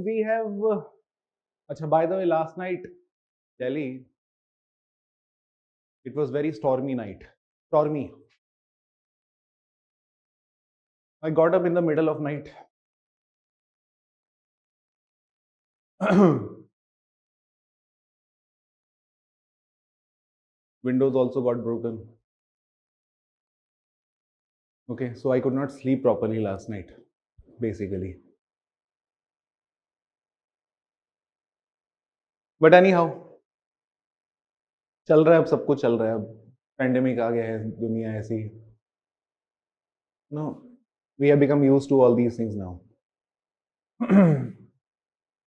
we have. Acha, by the way, last night, Delhi, it was very stormy night. Stormy. I got up in the middle of night. Windows also got broken. Okay, so I could not sleep properly last night, basically. But anyhow, चल रहा है अब, सब कुछ चल रहा है अब. Pandemic आ गया है, दुनिया ऐसी. No, we have become used to all these things now.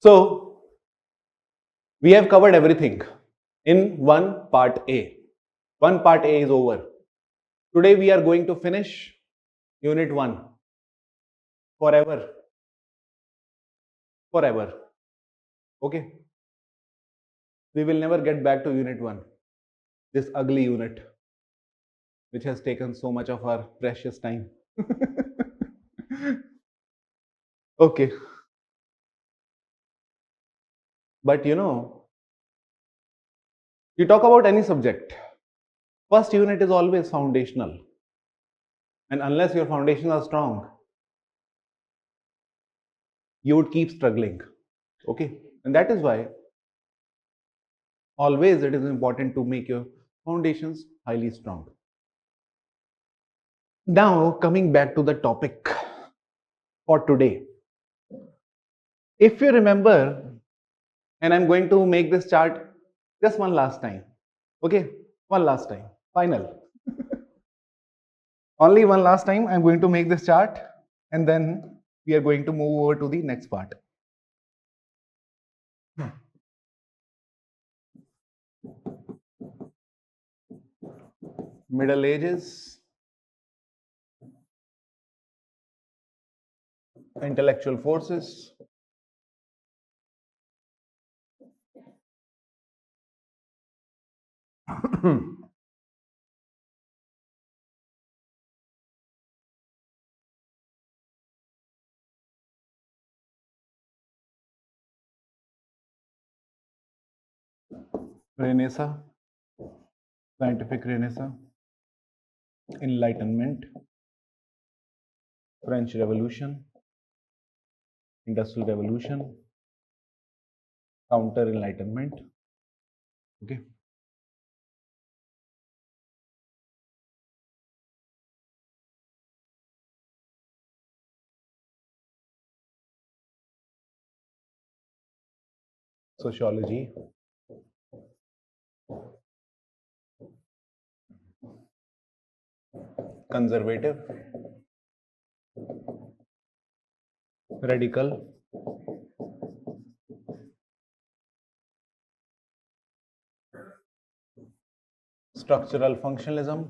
So, we have covered everything in one part A. One part A is over. Today we are going to finish Unit 1 forever. Forever. Okay? We will never get back to Unit 1. This ugly unit, which has taken so much of our precious time. Okay. But you talk about any subject, first unit is always foundational. And unless your foundations are strong, you would keep struggling. Okay? And that is why always it is important to make your foundations highly strong. Now, coming back to the topic for today. If you remember, and I'm going to make this chart just one last time. Okay? One last time. Final. Only one last time I'm going to make this chart, and then we are going to move over to the next part. Middle Ages, intellectual forces, Renaissance, scientific Renaissance, Enlightenment, French Revolution, Industrial Revolution, Counter Enlightenment. Okay. Sociology, conservative, radical, structural functionalism,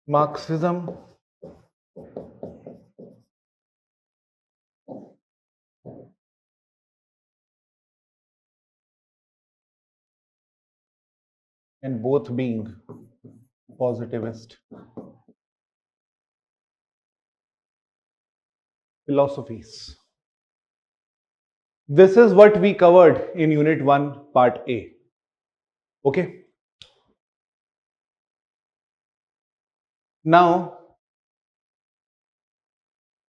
Marxism, and both being positivist philosophies. This is what we covered in Unit 1, Part A. Okay. Now,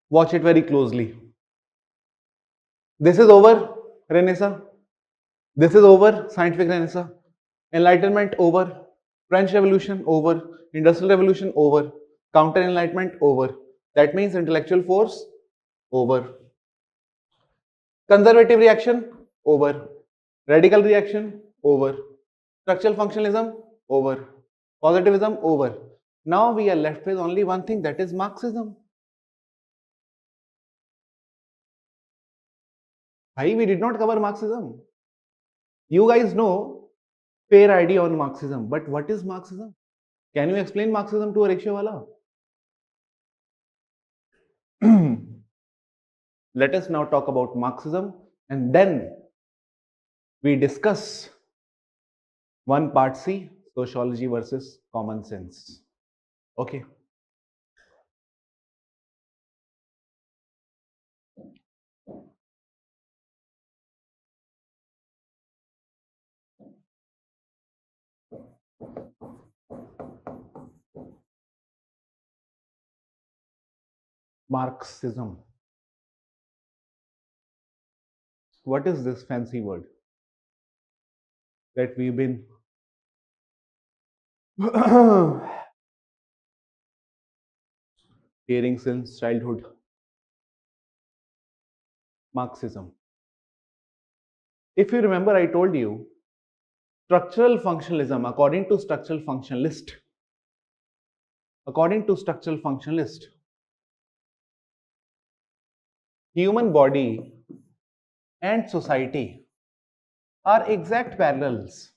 watch it very closely. This is over Renaissance. This is over scientific Renaissance. Enlightenment over. French Revolution over. Industrial Revolution over. Counter Enlightenment over. That means intellectual force over. Conservative reaction over. Radical reaction over. Structural functionalism over. Positivism over. Now we are left with only one thing, that is Marxism. Hey, we did not cover Marxism. You guys know fair idea on Marxism, but what is Marxism? Can you explain Marxism to a rickshawala? Let us now talk about Marxism, and then we discuss one part C, Sociology versus common sense. Okay. Marxism. What is this fancy word that we've been hearing since childhood? Marxism. If you remember, I told you structural functionalism, according to structural functionalist, human body and society are exact parallels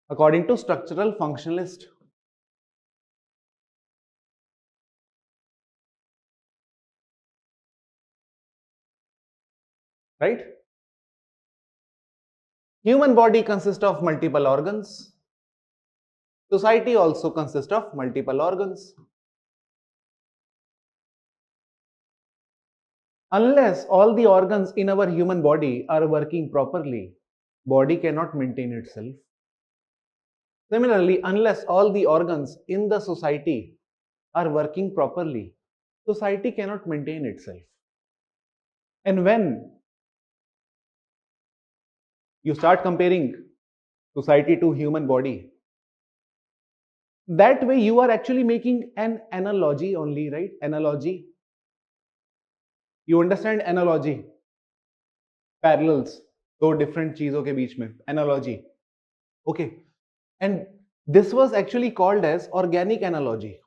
according to structural functionalist. Right? Human body consists of multiple organs. Society also consists of multiple organs. Unless all the organs in our human body are working properly, body cannot maintain itself. Similarly, unless all the organs in the society are working properly, society cannot maintain itself. And when you start comparing society to human body, that way you are actually making an analogy only, right? Analogy. You understand analogy? Parallels, दो different चीजों के बीच में, analogy. Okay. And this was actually called as organic analogy.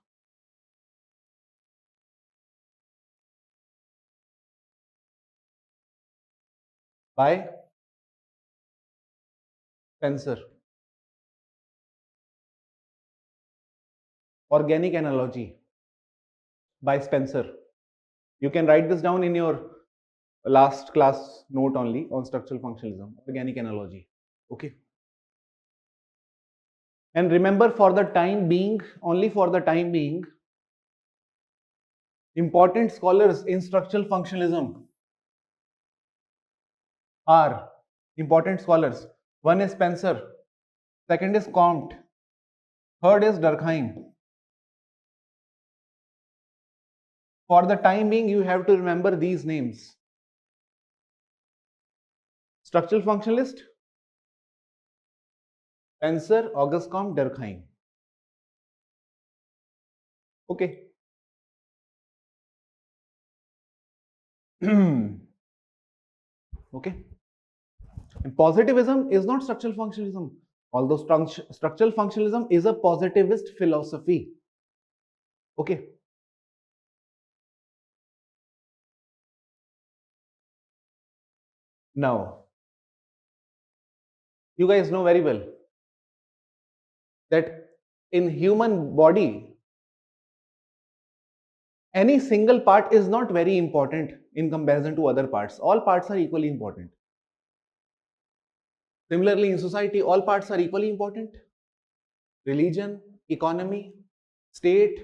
By Spencer. Organic analogy by Spencer. You can write this down in your last class note only on structural functionalism. Organic analogy. Okay. And remember, for the time being, only for the time being, important scholars in structural functionalism are important scholars. One is Spencer, second is Comte, third is Durkheim. For the time being, you have to remember these names. Structural functionalist, Spencer, Auguste Comte, Durkheim. Okay. Okay. And positivism is not structural functionalism, although structural functionalism is a positivist philosophy. Okay. Now, you guys know very well that in human body, any single part is not very important in comparison to other parts. All parts are equally important. Similarly, in society, all parts are equally important. Religion, economy, state,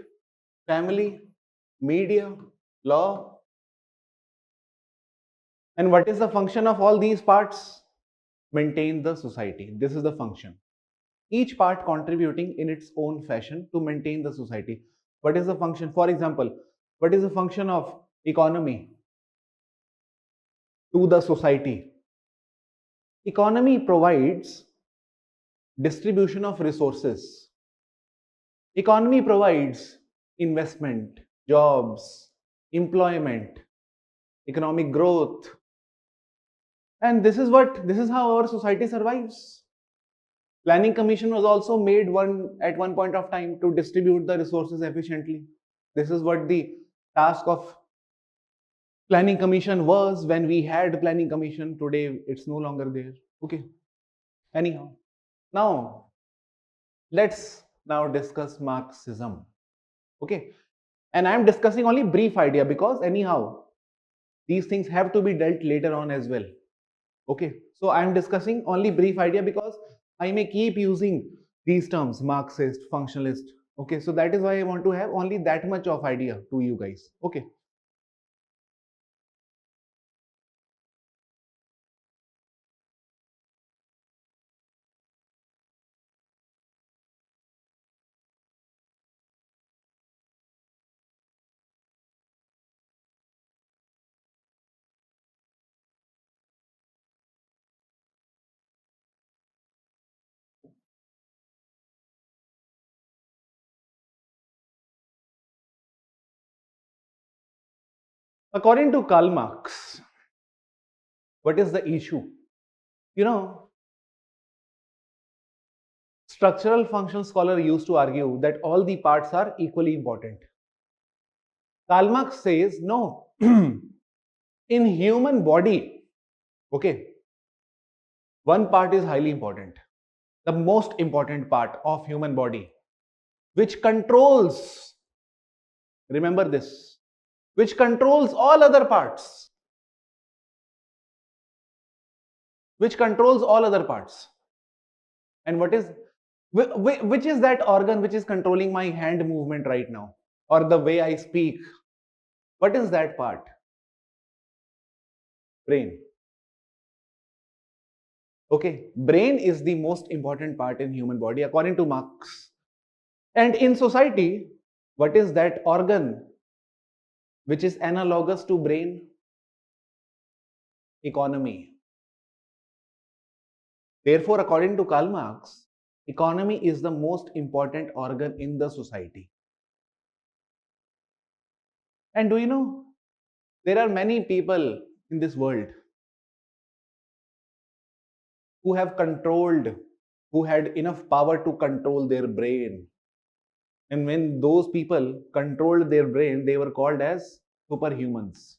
family, media, law. And what is the function of all these parts? Maintain the society. This is the function. Each part contributing in its own fashion to maintain the society. What is the function? For example, what is the function of economy to the society? Economy provides distribution of resources. Economy provides investment, jobs, employment, economic growth. And this is how our society survives. Planning Commission was also made at one point of time to distribute the resources efficiently. This is what the task of Planning Commission was when we had Planning Commission. Today it's no longer there. Okay. Anyhow, now let's now discuss Marxism. Okay. And I'm discussing only brief idea because anyhow these things have to be dealt later on as well. Okay. So I'm discussing only brief idea because I may keep using these terms, Marxist, functionalist. Okay, so that is why I want to have only that much of idea to you guys. Okay. According to Karl Marx, what is the issue? You know, structural functional scholar used to argue that all the parts are equally important. Karl Marx says no. In human body, okay, one part is highly important. The most important part of human body, which controls, remember this, which controls all other parts, which controls all other parts. And what is, which is that organ which is controlling my hand movement right now, or the way I speak? What is that part? Brain. Okay, brain is the most important part in human body according to Marx. And in society, what is that organ which is analogous to brain? Economy. Therefore, according to Karl Marx, economy is the most important organ in the society. And do you know, there are many people in this world who have controlled, who had enough power to control their brain. And when those people controlled their brain, they were called as superhumans.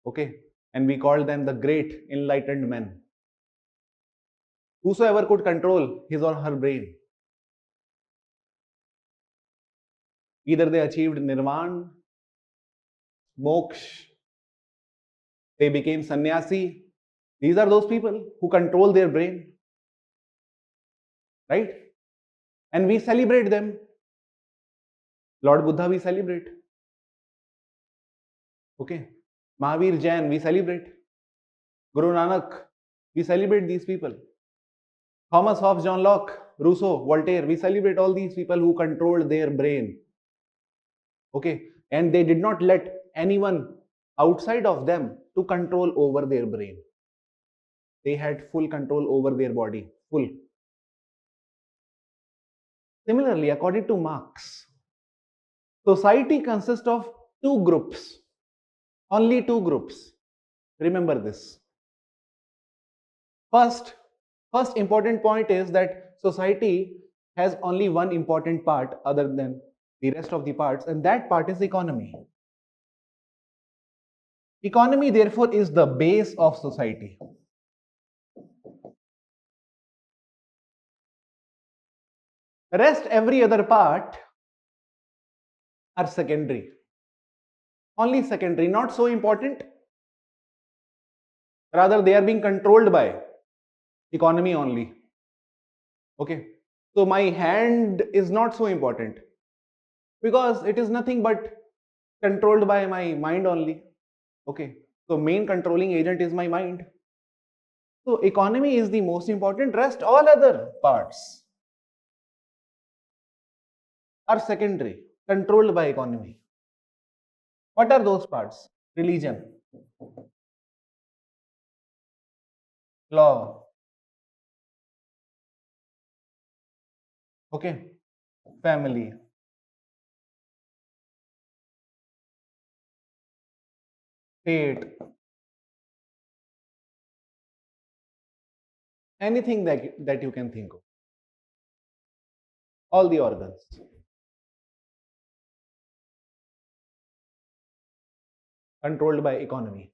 Okay? And we call them the great enlightened men. Whosoever could control his or her brain, either they achieved nirvana, moksha, they became sannyasi. These are those people who control their brain, right? And we celebrate them. Lord Buddha, we celebrate. Okay. Mahavir Jain, we celebrate. Guru Nanak, we celebrate these people. Thomas Hobbes, John Locke, Rousseau, Voltaire, we celebrate all these people who controlled their brain. Okay. And they did not let anyone outside of them to control over their brain. They had full control over their body. Full. Similarly, according to Marx, society consists of two groups. Only two groups. Remember this. First important point is that society has only one important part other than the rest of the parts, and that part is economy. Economy, therefore, is the base of society. The rest, every other part, are secondary. Only secondary, not so important. Rather, they are being controlled by economy only. Okay. So my hand is not so important because it is nothing but controlled by my mind only. Okay. So main controlling agent is my mind. So economy is the most important. Rest all other parts are secondary, controlled by economy. What are those parts? Religion, law, okay, family, state, anything that you can think of. All the organs. Controlled by economy.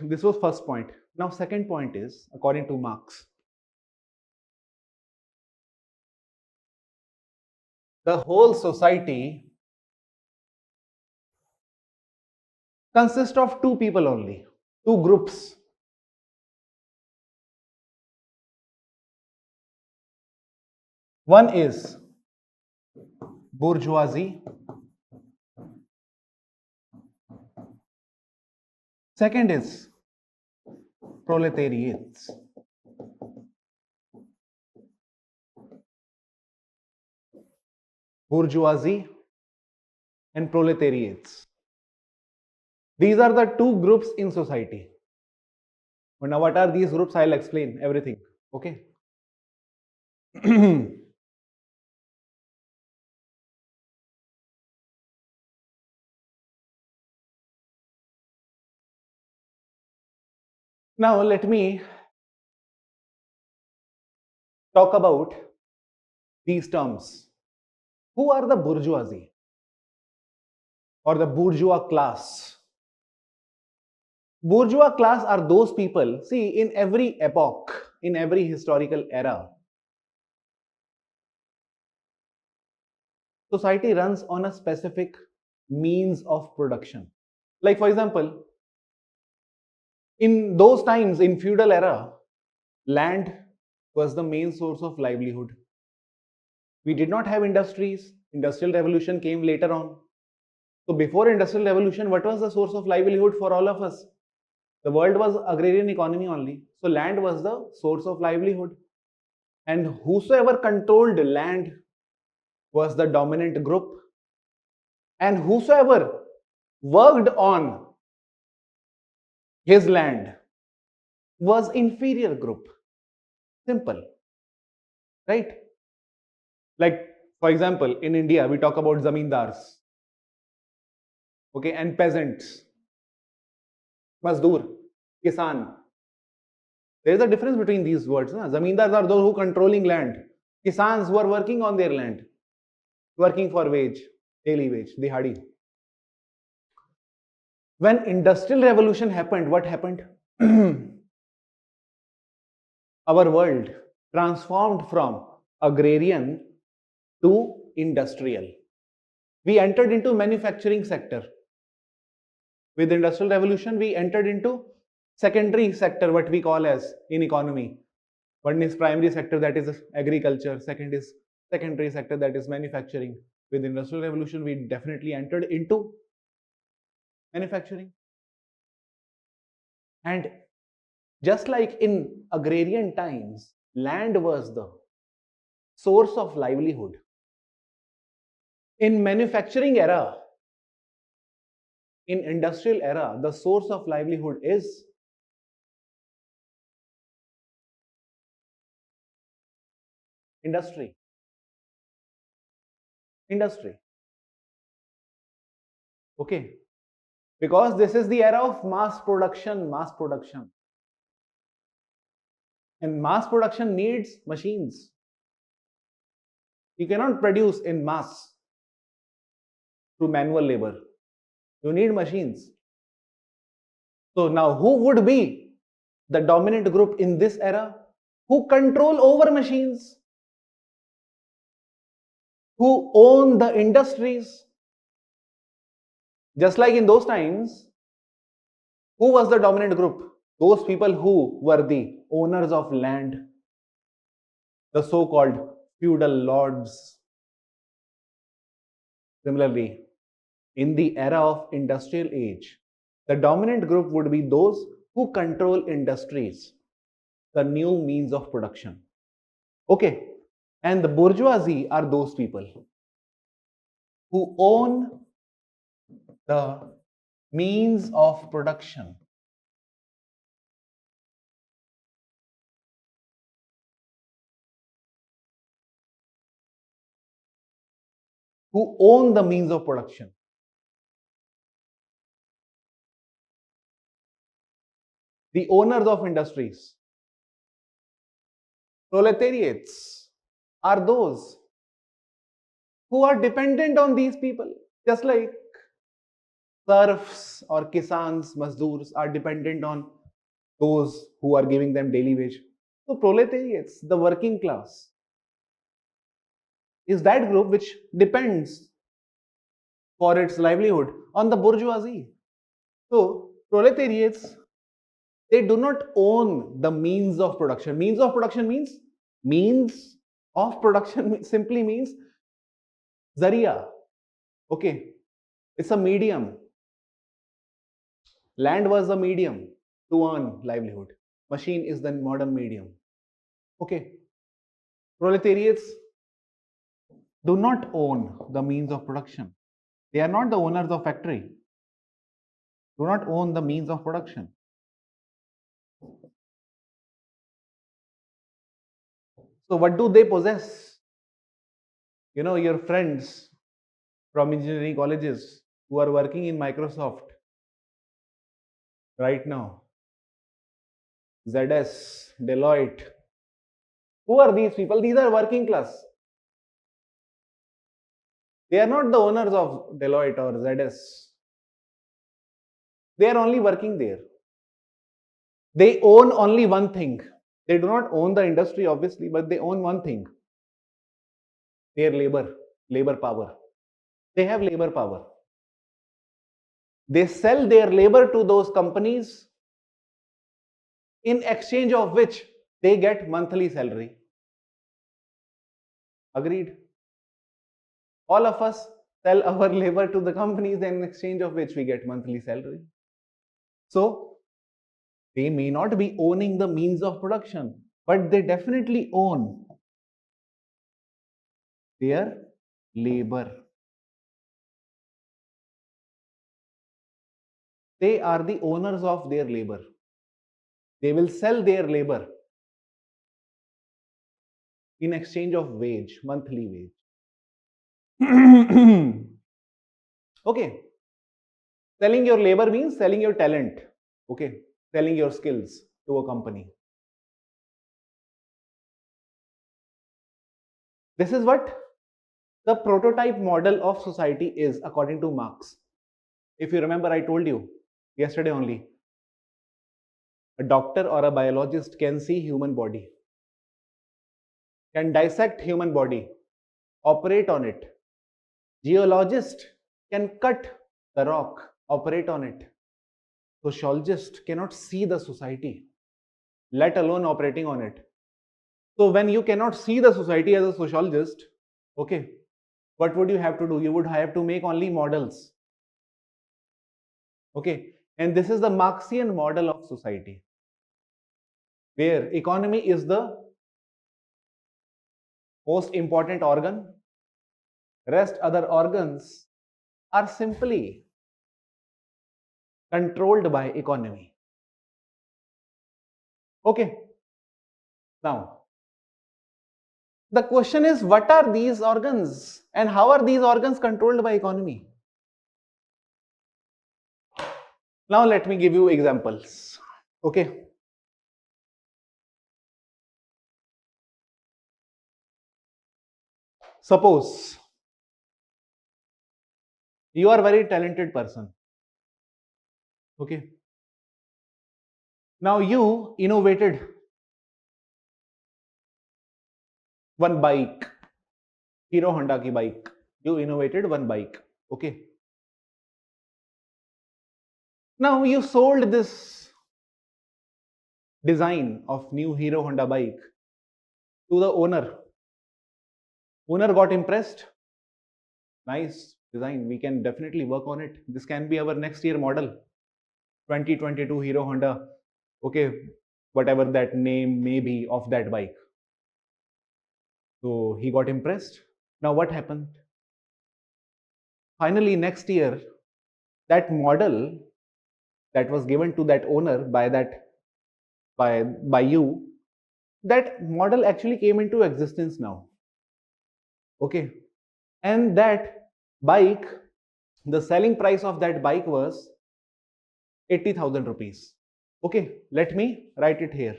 This was first point. Now second point is, according to Marx, the whole society consists of two people only, two groups. One is bourgeoisie, second is proletariats. Bourgeoisie and proletariats. These are the two groups in society. But now, what are these groups? I'll explain everything. Okay. Now, let me talk about these terms. Who are the bourgeoisie or the bourgeois class? Bourgeois class are those people, see, in every epoch, in every historical era, society runs on a specific means of production. Like, for example, in those times, in feudal era, land was the main source of livelihood. We did not have industries. Industrial revolution came later on. So before industrial revolution, what was the source of livelihood for all of us? The world was agrarian economy only. So land was the source of livelihood. And whosoever controlled land was the dominant group. And whosoever worked on his land was inferior group. Simple. Right? Like, for example, in India, we talk about zamindars. Okay, and peasants. Mazdoor, kisan. There is a difference between these words. Na? Zamindars are those who controlling land. Kisans who are working on their land. Working for wage, daily wage, dihadi. When industrial revolution happened, what happened? Our world transformed from agrarian to industrial. We entered into manufacturing sector. With industrial revolution, we entered into secondary sector, what we call as in economy. One is primary sector, that is agriculture. Second is secondary sector, that is manufacturing. With industrial revolution, we definitely entered into manufacturing. And just like in agrarian times, land was the source of livelihood. In manufacturing era, in industrial era, the source of livelihood is industry. Industry. Okay. Because this is the era of mass production, mass production. And mass production needs machines. You cannot produce in mass through manual labor. You need machines. So now who would be the dominant group in this era? Who control over machines? Who own the industries? Just like in those times, who was the dominant group? Those people who were the owners of land, the so-called feudal lords. Similarly, in the era of industrial age, the dominant group would be those who control industries, the new means of production. Okay, and the bourgeoisie are those people who own the means of production. Who own the means of production. The owners of industries. Proletariats are those who are dependent on these people, just like serfs or kisans, mazdoors are dependent on those who are giving them daily wage. So proletariats, the working class, is that group which depends for its livelihood on the bourgeoisie. So proletariats, they do not own the means of production. Means of production means means Of production simply means Zaria. Okay, it's a medium. Land was the medium to earn livelihood. Machine is the modern medium. Okay, proletariats do not own the means of production. They are not the owners of factory. Do not own the means of production. So what do they possess? You know, your friends from engineering colleges who are working in Microsoft right now, ZS, Deloitte. Who are these people? These are working class. They are not the owners of Deloitte or ZS. They are only working there. They own only one thing. They do not own the industry, obviously, but they own one thing: their labor power. They have labor power. They sell their labor to those companies, in exchange of which they get monthly salary. Agreed? All of us sell our labor to the companies, in exchange of which we get monthly salary. So they may not be owning the means of production, but they definitely own their labor. They are the owners of their labor. They will sell their labor in exchange of wage, monthly wage. Okay. Selling your labor means selling your talent. Okay. Selling your skills to a company. This is what the prototype model of society is according to Marx. If you remember, I told you yesterday only, a doctor or a biologist can see human body, can dissect human body, operate on it. Geologist can cut the rock, operate on it. Sociologist cannot see the society, let alone operating on it. So when you cannot see the society as a sociologist, okay, what would you have to do? You would have to make only models. Okay, and this is the Marxian model of society, where economy is the most important organ. Rest other organs are simply controlled by economy. Okay, now the question is, what are these organs and how are these organs controlled by economy? Now let me give you examples. Okay, suppose you are a very talented person. Okay, now you innovated one bike, Hero Honda ki bike. You innovated one bike. Okay, now you sold this design of new Hero Honda bike to the owner. Owner got impressed. Nice design. We can definitely work on it. This can be our next year model. 2022 Hero Honda. Okay, whatever that name may be of that bike. So he got impressed. Now what happened? Finally, next year, that model that was given to that owner by you, that model actually came into existence now. Okay, and that bike, the selling price of that bike was 80,000 rupees. Okay, let me write it here.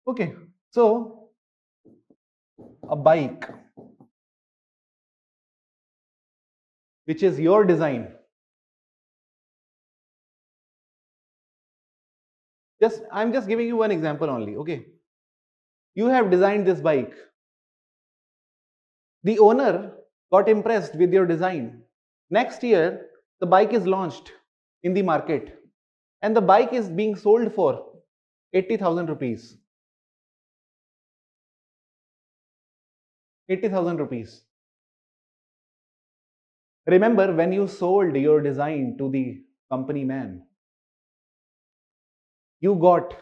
Okay, so a bike which is your design, I'm just giving you one example only. Okay, you have designed this bike The owner got impressed with your design. Next year, the bike is launched in the market and the bike is being sold for 80,000 rupees. 80,000 rupees. Remember when you sold your design to the company man, you got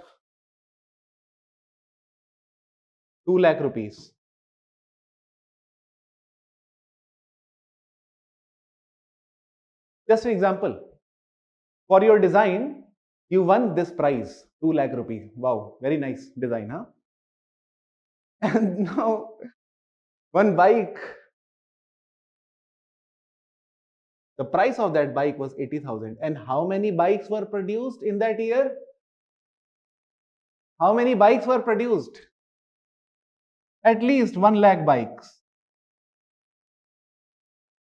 2 lakh rupees. Just an example. For your design, you won this prize, 2 lakh rupees. Wow, very nice design, huh? And now, one bike, the price of that bike was 80,000. And how many bikes were produced in that year? How many bikes were produced? At least 1 lakh bikes.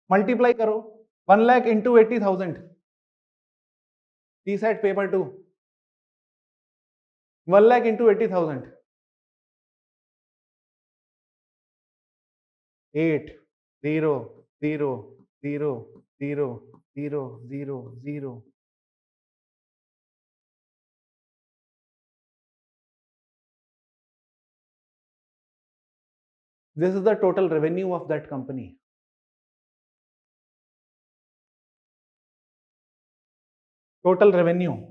Multiply karo. 1 lakh into 80,000. T-set paper 2. 1 lakh into 80,000. 8, 0, 0, 0, 0, 0, 0, 0. This is the total revenue of that company. Total revenue.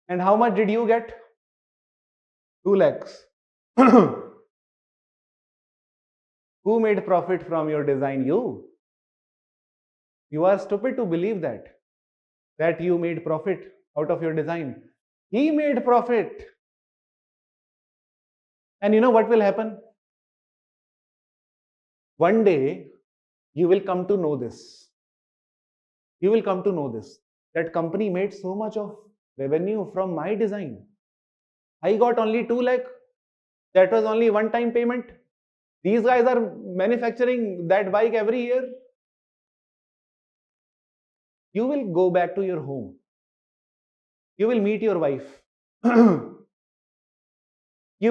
And how much did you get? 2 lakhs. Who made profit from your design? You. You are stupid to believe that you made profit out of your design. He made profit. And you know what will happen? One day, you will come to know this. You will come to know this. That company made so much of revenue from my design. I got only 2 lakh. That was only one time payment. These guys are manufacturing that bike every year. You will go back to your home. You will meet your wife. You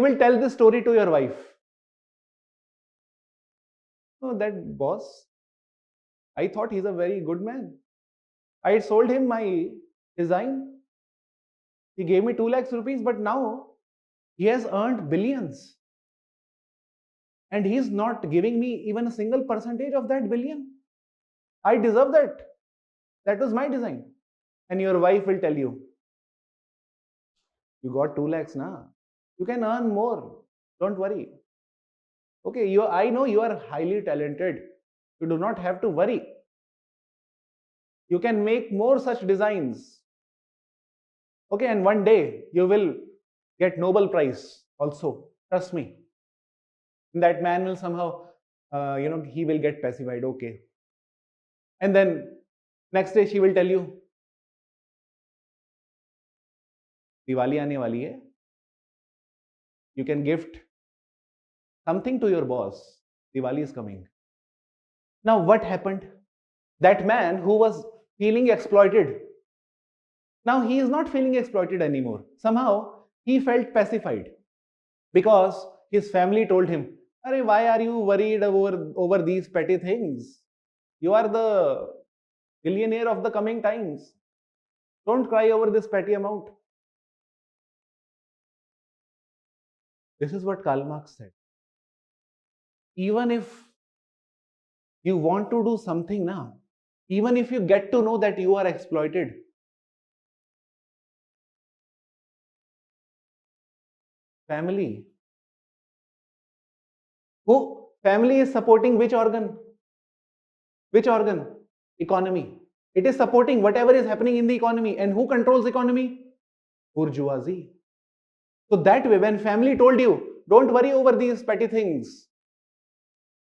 will tell this story to your wife. Oh, that boss, I thought he's a very good man. I sold him my design. He gave me 2 lakhs rupees, but now he has earned billions. And he's not giving me even a single percentage of that billion. I deserve that. That was my design. And your wife will tell you, you got 2 lakhs now. You can earn more. Don't worry. Okay, I know you are highly talented. You do not have to worry. You can make more such designs. Okay, and one day you will get Nobel Prize also. Trust me. That man will somehow, he will get pacified. Okay. And then next day she will tell you, Diwali aane wali hai. You can gift something to your boss. Diwali is coming. Now what happened? That man who was feeling exploited, now he is not feeling exploited anymore. Somehow he felt pacified because his family told him, Arey, why are you worried over these petty things? You are the billionaire of the coming times. Don't cry over this petty amount. This is what Karl Marx said. Even if you want to do something now, even if you get to know that you are exploited, family family is supporting which organ? Which organ? Economy. It is supporting whatever is happening in the economy. And who controls the economy? Bourgeoisie. So that way, when family told you, don't worry over these petty things,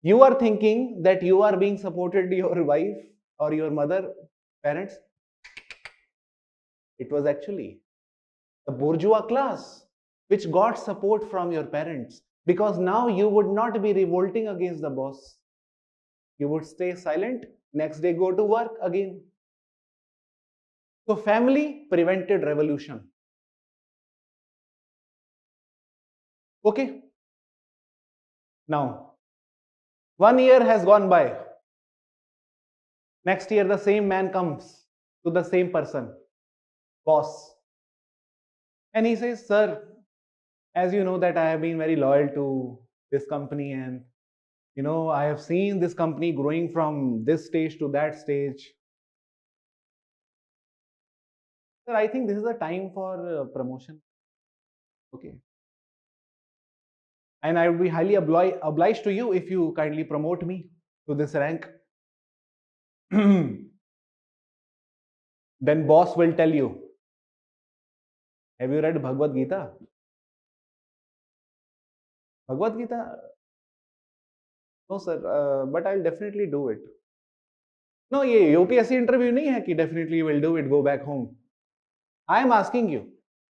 you are thinking that you are being supported, your wife or your mother, parents. It was actually the bourgeois class which got support from your parents, because now you would not be revolting against the boss. You would stay silent, next day go to work again. So family prevented revolution. Okay. Now, 1 year has gone by. Next year, the same man comes to the same person, boss, and he says, "Sir, as you know that I have been very loyal to this company, and I have seen this company growing from this stage to that stage. Sir, I think this is a time for promotion. Okay. And I would be highly obliged to you if you kindly promote me to this rank." Then boss will tell you, "Have you read Bhagavad Gita?" Bhagavad Gita? No, sir, but I'll definitely do it. No, ये UPSC interview नहीं है कि definitely you will do it, go back home. I am asking you,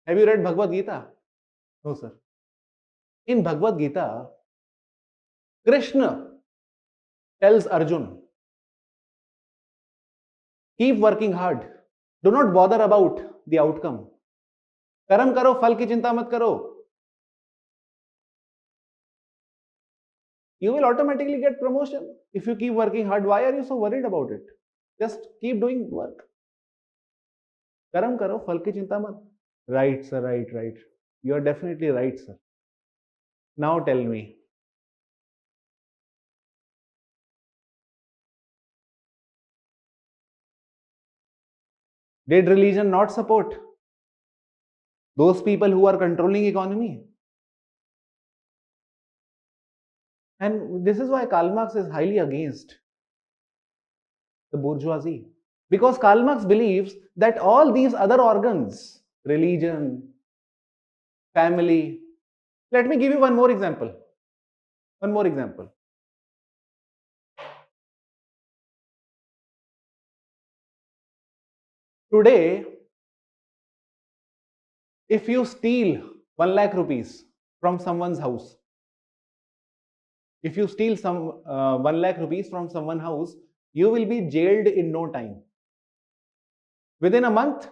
have you read Bhagavad Gita? No, sir. In Bhagavad Gita, Krishna tells Arjun, keep working hard. Do not bother about the outcome. कर्म करो, फल की चिंता मत करो. You will automatically get promotion if you keep working hard. Why are you so worried about it? Just keep doing work. कर्म करो, फल की चिंता मत. Right, sir, right. You are definitely right, sir. Now tell me, did religion not support those people who are controlling economy? And this is why Karl Marx is highly against the bourgeoisie. Because Karl Marx believes that all these other organs, religion, family. Let me give you one more example. Today, if you steal 1 lakh rupees from someone's house, if you steal some 1 lakh rupees from someone's house, you will be jailed in no time. Within a month,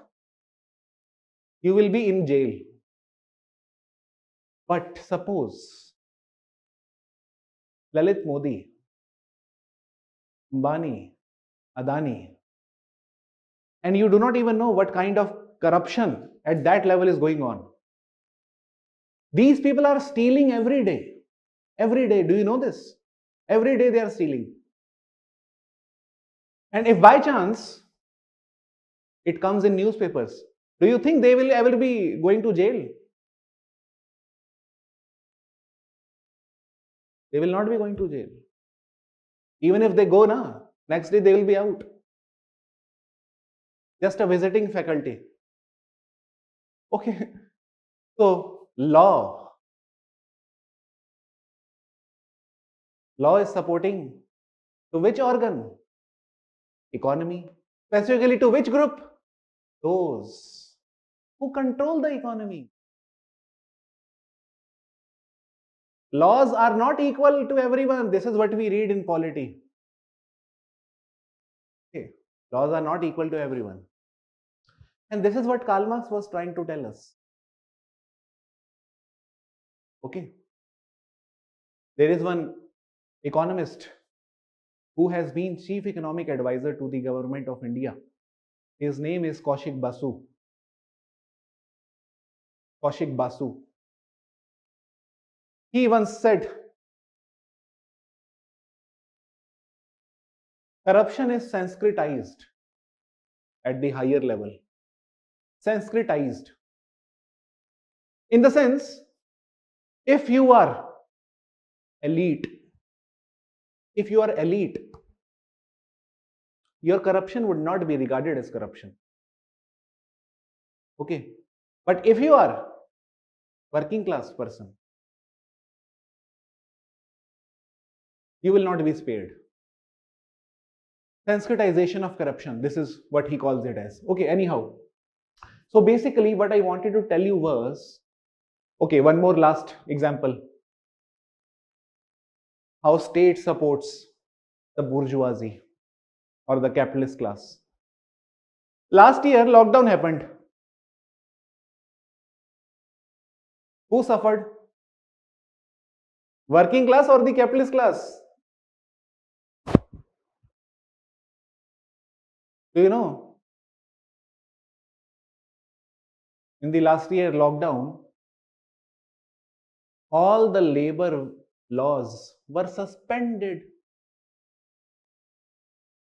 you will be in jail. But suppose Lalit Modi, Ambani, Adani, and you do not even know what kind of corruption at that level is going on. These people are stealing every day. Every day. Do you know this? Every day they are stealing. And if by chance it comes in newspapers, do you think they will ever be going to jail? They will not be going to jail. Even if they go now, next day they will be out. Just a visiting faculty. Okay. So, law is supporting to which organ? Economy. Specifically to which group? Those who control the economy. Laws are not equal to everyone. This is what we read in polity. Okay. Laws are not equal to everyone. And this is what Karl Marx was trying to tell us. Okay. There is one economist who has been chief economic advisor to the government of India. His name is Kaushik Basu. Kaushik Basu. He once said, corruption is Sanskritized at the higher level. Sanskritized. In the sense, if you are elite, your corruption would not be regarded as corruption. Okay. But if you are working class person, you will not be spared. Sanskritization of corruption. This is what he calls it as. Okay, anyhow. So basically what I wanted to tell you was, okay, one more last example. How state supports the bourgeoisie or the capitalist class. Last year, lockdown happened. Who suffered? Working class or the capitalist class? Do you know? In the last year lockdown, all the labor laws were suspended.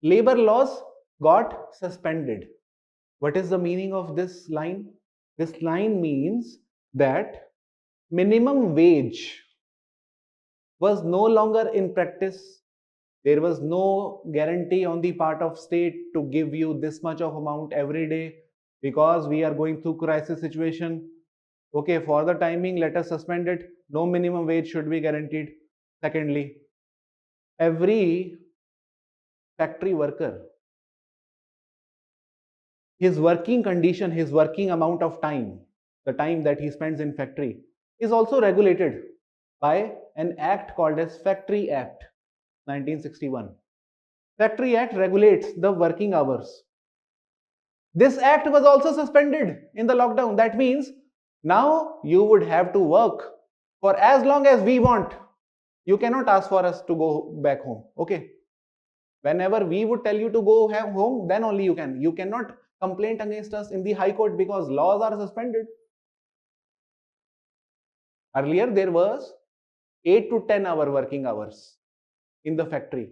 Labor laws got suspended. What is the meaning of this line? This line means that minimum wage was no longer in practice. There was no guarantee on the part of state to give you this much of amount every day because we are going through crisis situation. Okay, for the timing, let us suspend it. No minimum wage should be guaranteed. Secondly, every factory worker, his working condition, his working amount of time, the time that he spends in factory, is also regulated by an act called as Factory Act 1961. Factory Act regulates the working hours. This act was also suspended in the lockdown. That means now you would have to work for as long as we want. You cannot ask for us to go back home. Okay. Whenever we would tell you to go home, then only you can. You cannot complain against us in the High Court because laws are suspended. Earlier, there was 8 to 10 hour working hours in the factory.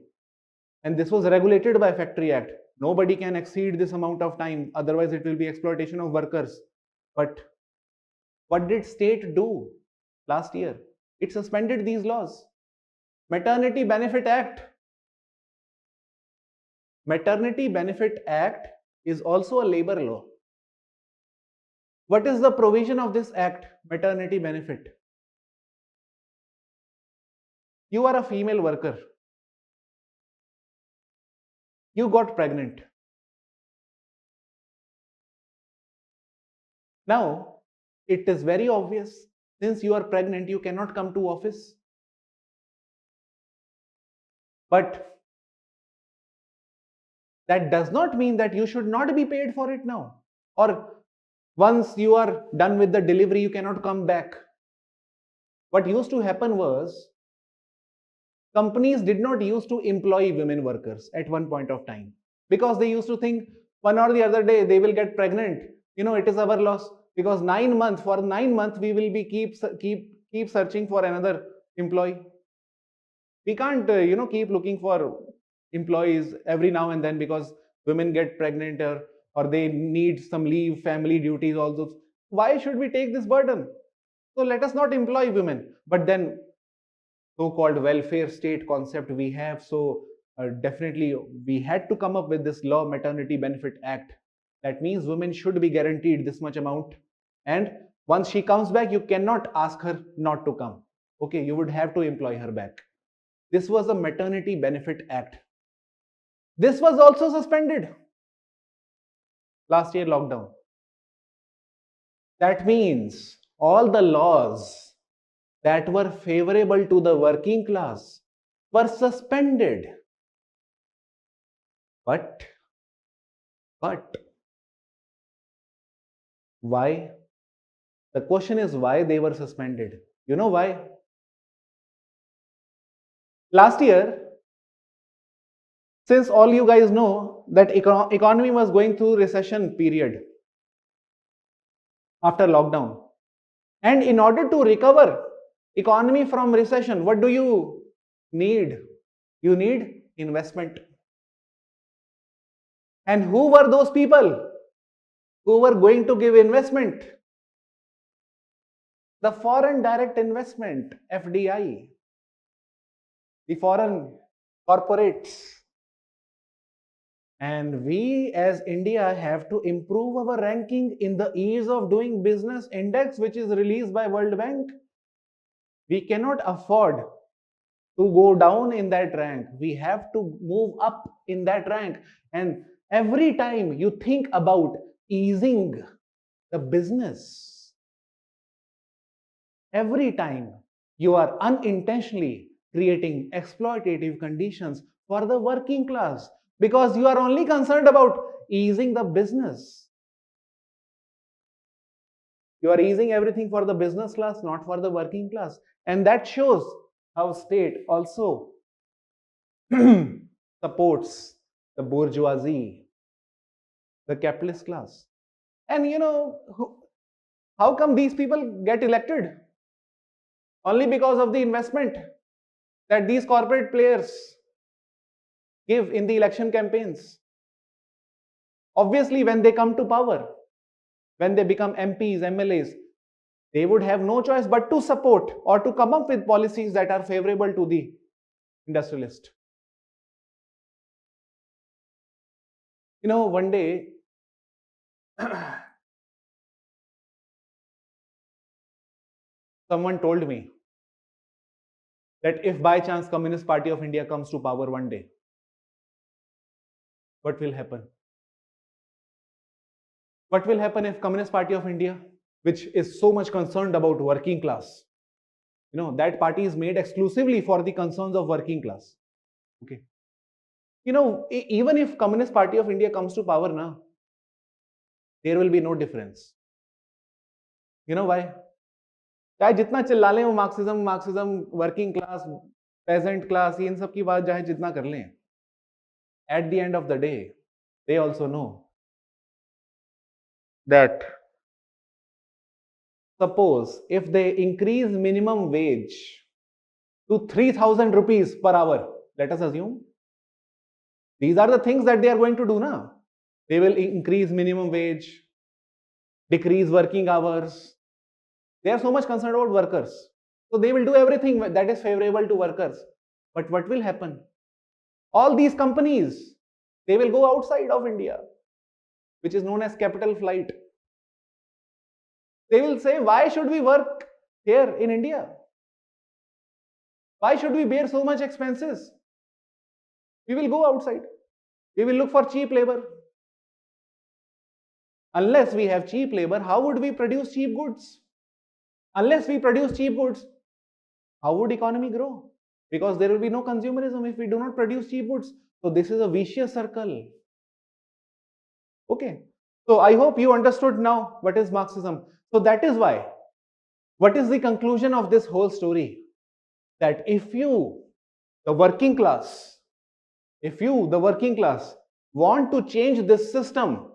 And this was regulated by Factory Act. Nobody can exceed this amount of time. Otherwise, it will be exploitation of workers. But what did state do last year? It suspended these laws. Maternity Benefit Act. Maternity Benefit Act is also a labor law. What is the provision of this act, maternity benefit? You are a female worker. You got pregnant. Now, it is very obvious, since you are pregnant, you cannot come to office. But that does not mean that you should not be paid for it now. Or once you are done with the delivery, you cannot come back. What used to happen was, companies did not used to employ women workers at one point of time because they used to think one or the other day they will get pregnant. It is our loss because 9 months, for 9 months we will be keep searching for another employee. We can't keep looking for employees every now and then because women get pregnant or they need some leave, family duties, all those. Why should we take this burden? So let us not employ women. But then so-called welfare state concept we have, so definitely we had to come up with this law, Maternity Benefit Act. That means women should be guaranteed this much amount, and once she comes back, you cannot ask her not to come. Okay, you would have to employ her back. This was the Maternity Benefit Act. This was also suspended last year lockdown. That means all the laws that were favorable to the working class were suspended. But why? The question is why they were suspended. You know why? Last year, since all you guys know that economy was going through recession period after lockdown, and in order to recover economy from recession, what do you need? You need investment. And who were those people who were going to give investment? The foreign direct investment, FDI, the foreign corporates. And we as India have to improve our ranking in the ease of doing business index, which is released by World Bank. We cannot afford to go down in that rank. We have to move up in that rank. And every time you think about easing the business, every time you are unintentionally creating exploitative conditions for the working class because you are only concerned about easing the business. You are easing everything for the business class, not for the working class. And that shows how state also supports the bourgeoisie, the capitalist class. And how come these people get elected? Only because of the investment that these corporate players give in the election campaigns. Obviously, when they come to power, when they become MPs, MLAs, they would have no choice but to support or to come up with policies that are favorable to the industrialist. One day, someone told me that if by chance Communist Party of India comes to power one day, what will happen? What will happen if Communist Party of India, which is so much concerned about working class, that party is made exclusively for the concerns of working class. Okay. Even if Communist Party of India comes to power now, there will be no difference. You know why? चाहे जितना चिल्ला लें वो Marxism working class peasant class इन सब की बात चाहे जितना कर लें, at the end of the day they also know that suppose if they increase minimum wage to 3,000 rupees per hour, let us assume these are the things that they are going to do now. They will increase minimum wage, decrease working hours. They are so much concerned about workers, so they will do everything that is favorable to workers. But what will happen? All these companies, they will go outside of India, which is known as capital flight. They will say, why should we work here in India? Why should we bear so much expenses? We will go outside. We will look for cheap labor. Unless we have cheap labor, how would we produce cheap goods? Unless we produce cheap goods, how would economy grow? Because there will be no consumerism if we do not produce cheap goods. So this is a vicious circle. Okay. So I hope you understood now what is Marxism. So that is why, what is the conclusion of this whole story? That if you, the working class, want to change this system,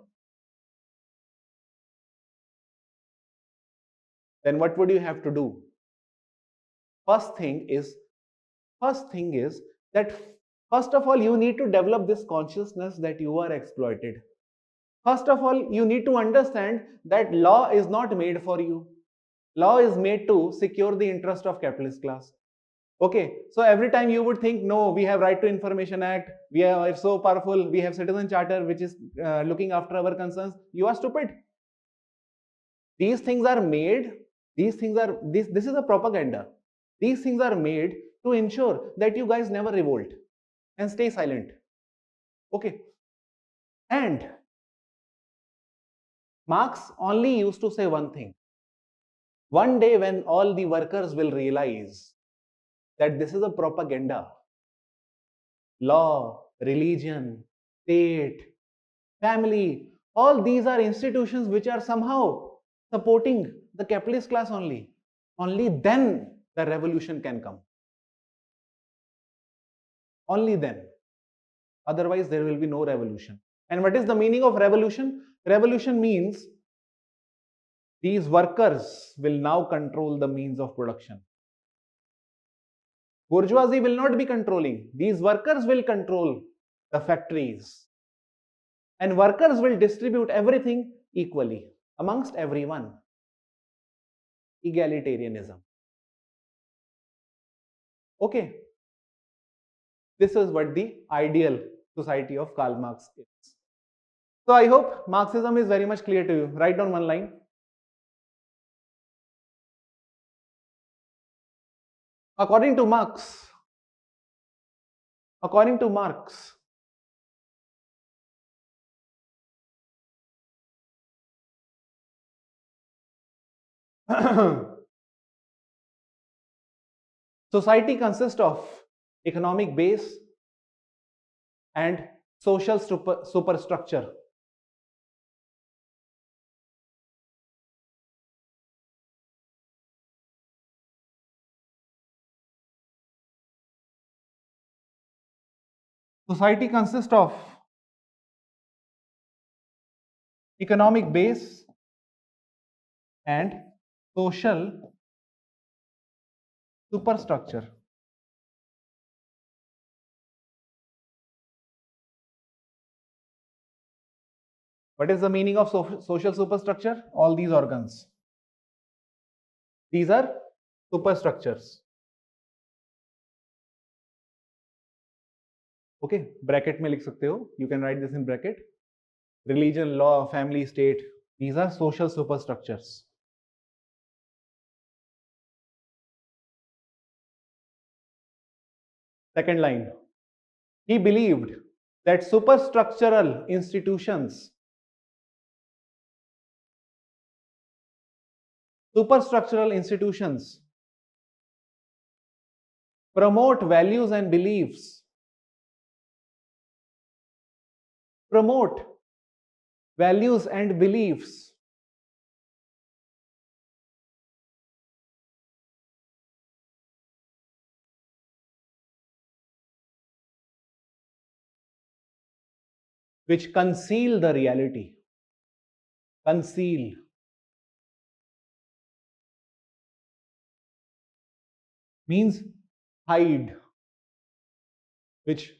then what would you have to do? First thing is that first of all, you need to develop this consciousness that you are exploited. First of all, you need to understand that law is not made for you. Law is made to secure the interest of capitalist class. Okay, so every time you would think, no, we have Right to Information Act, we are so powerful, we have Citizen Charter, which is looking after our concerns, you are stupid. These things are made, this is a propaganda. These things are made to ensure that you guys never revolt and stay silent. Okay. And Marx only used to say one thing. One day when all the workers will realize that this is a propaganda, law, religion, state, family, all these are institutions which are somehow supporting the capitalist class only. Only then the revolution can come. Only then. Otherwise, there will be no revolution. And what is the meaning of revolution? Revolution means these workers will now control the means of production. Bourgeoisie will not be controlling. These workers will control the factories. And workers will distribute everything equally amongst everyone. Egalitarianism. Okay. This is what the ideal society of Karl Marx is. So I hope Marxism is very much clear to you. Write down one line. According to Marx, society consists of economic base and social superstructure. Society consists of economic base and social superstructure. What is the meaning of social superstructure? All these organs. These are superstructures. Okay, bracket में लिख सकते हो. You can write this in bracket. Religion, law, family, state. These are social superstructures. Second line. He believed that superstructural institutions promote values and beliefs, which conceal the reality. Conceal means hide, which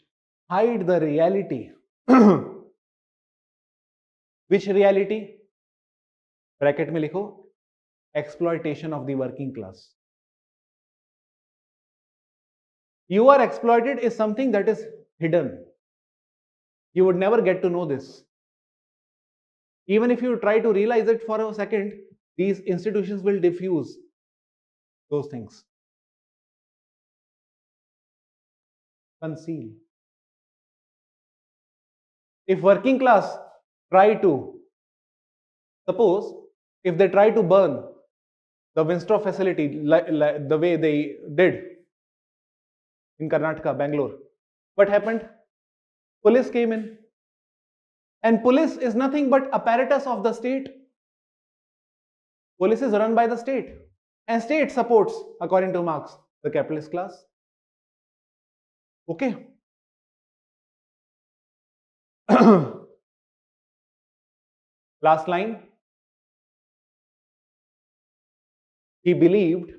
hide the reality. Which reality? Bracket में लिखो, exploitation of the working class. You are exploited is something that is hidden. You would never get to know this. Even if you try to realize it for a second, these institutions will diffuse those things. Conceal. If working class try to, suppose if they try to burn the Windsor facility the way they did in Karnataka, Bangalore, what happened? Police came in. And police is nothing but apparatus of the state. Police is run by the state. And state supports, according to Marx, the capitalist class. Okay. Last line. He believed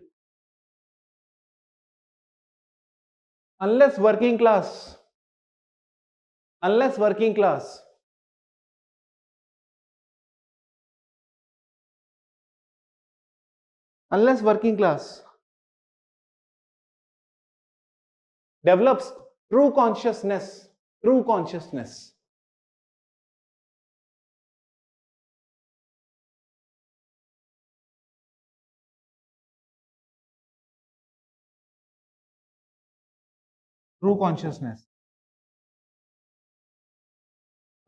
unless working class develops true consciousness,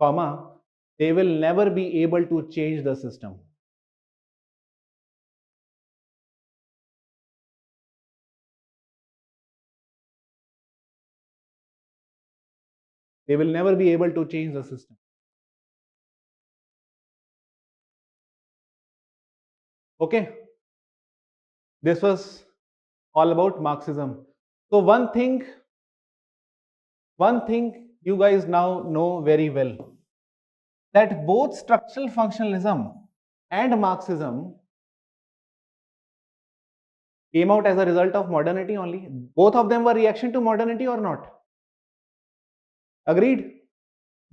comma, they will never be able to change the system. They will never be able to change the system. Okay. This was all about Marxism. So one thing you guys now know very well, that both structural functionalism and Marxism came out as a result of modernity only. Both of them were reaction to modernity or not? Agreed?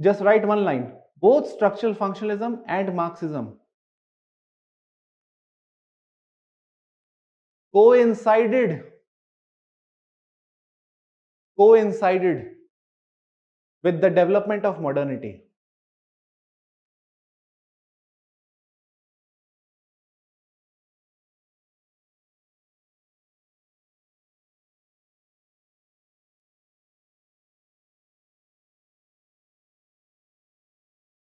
Just write one line. Both structural functionalism and Marxism coincided with the development of modernity.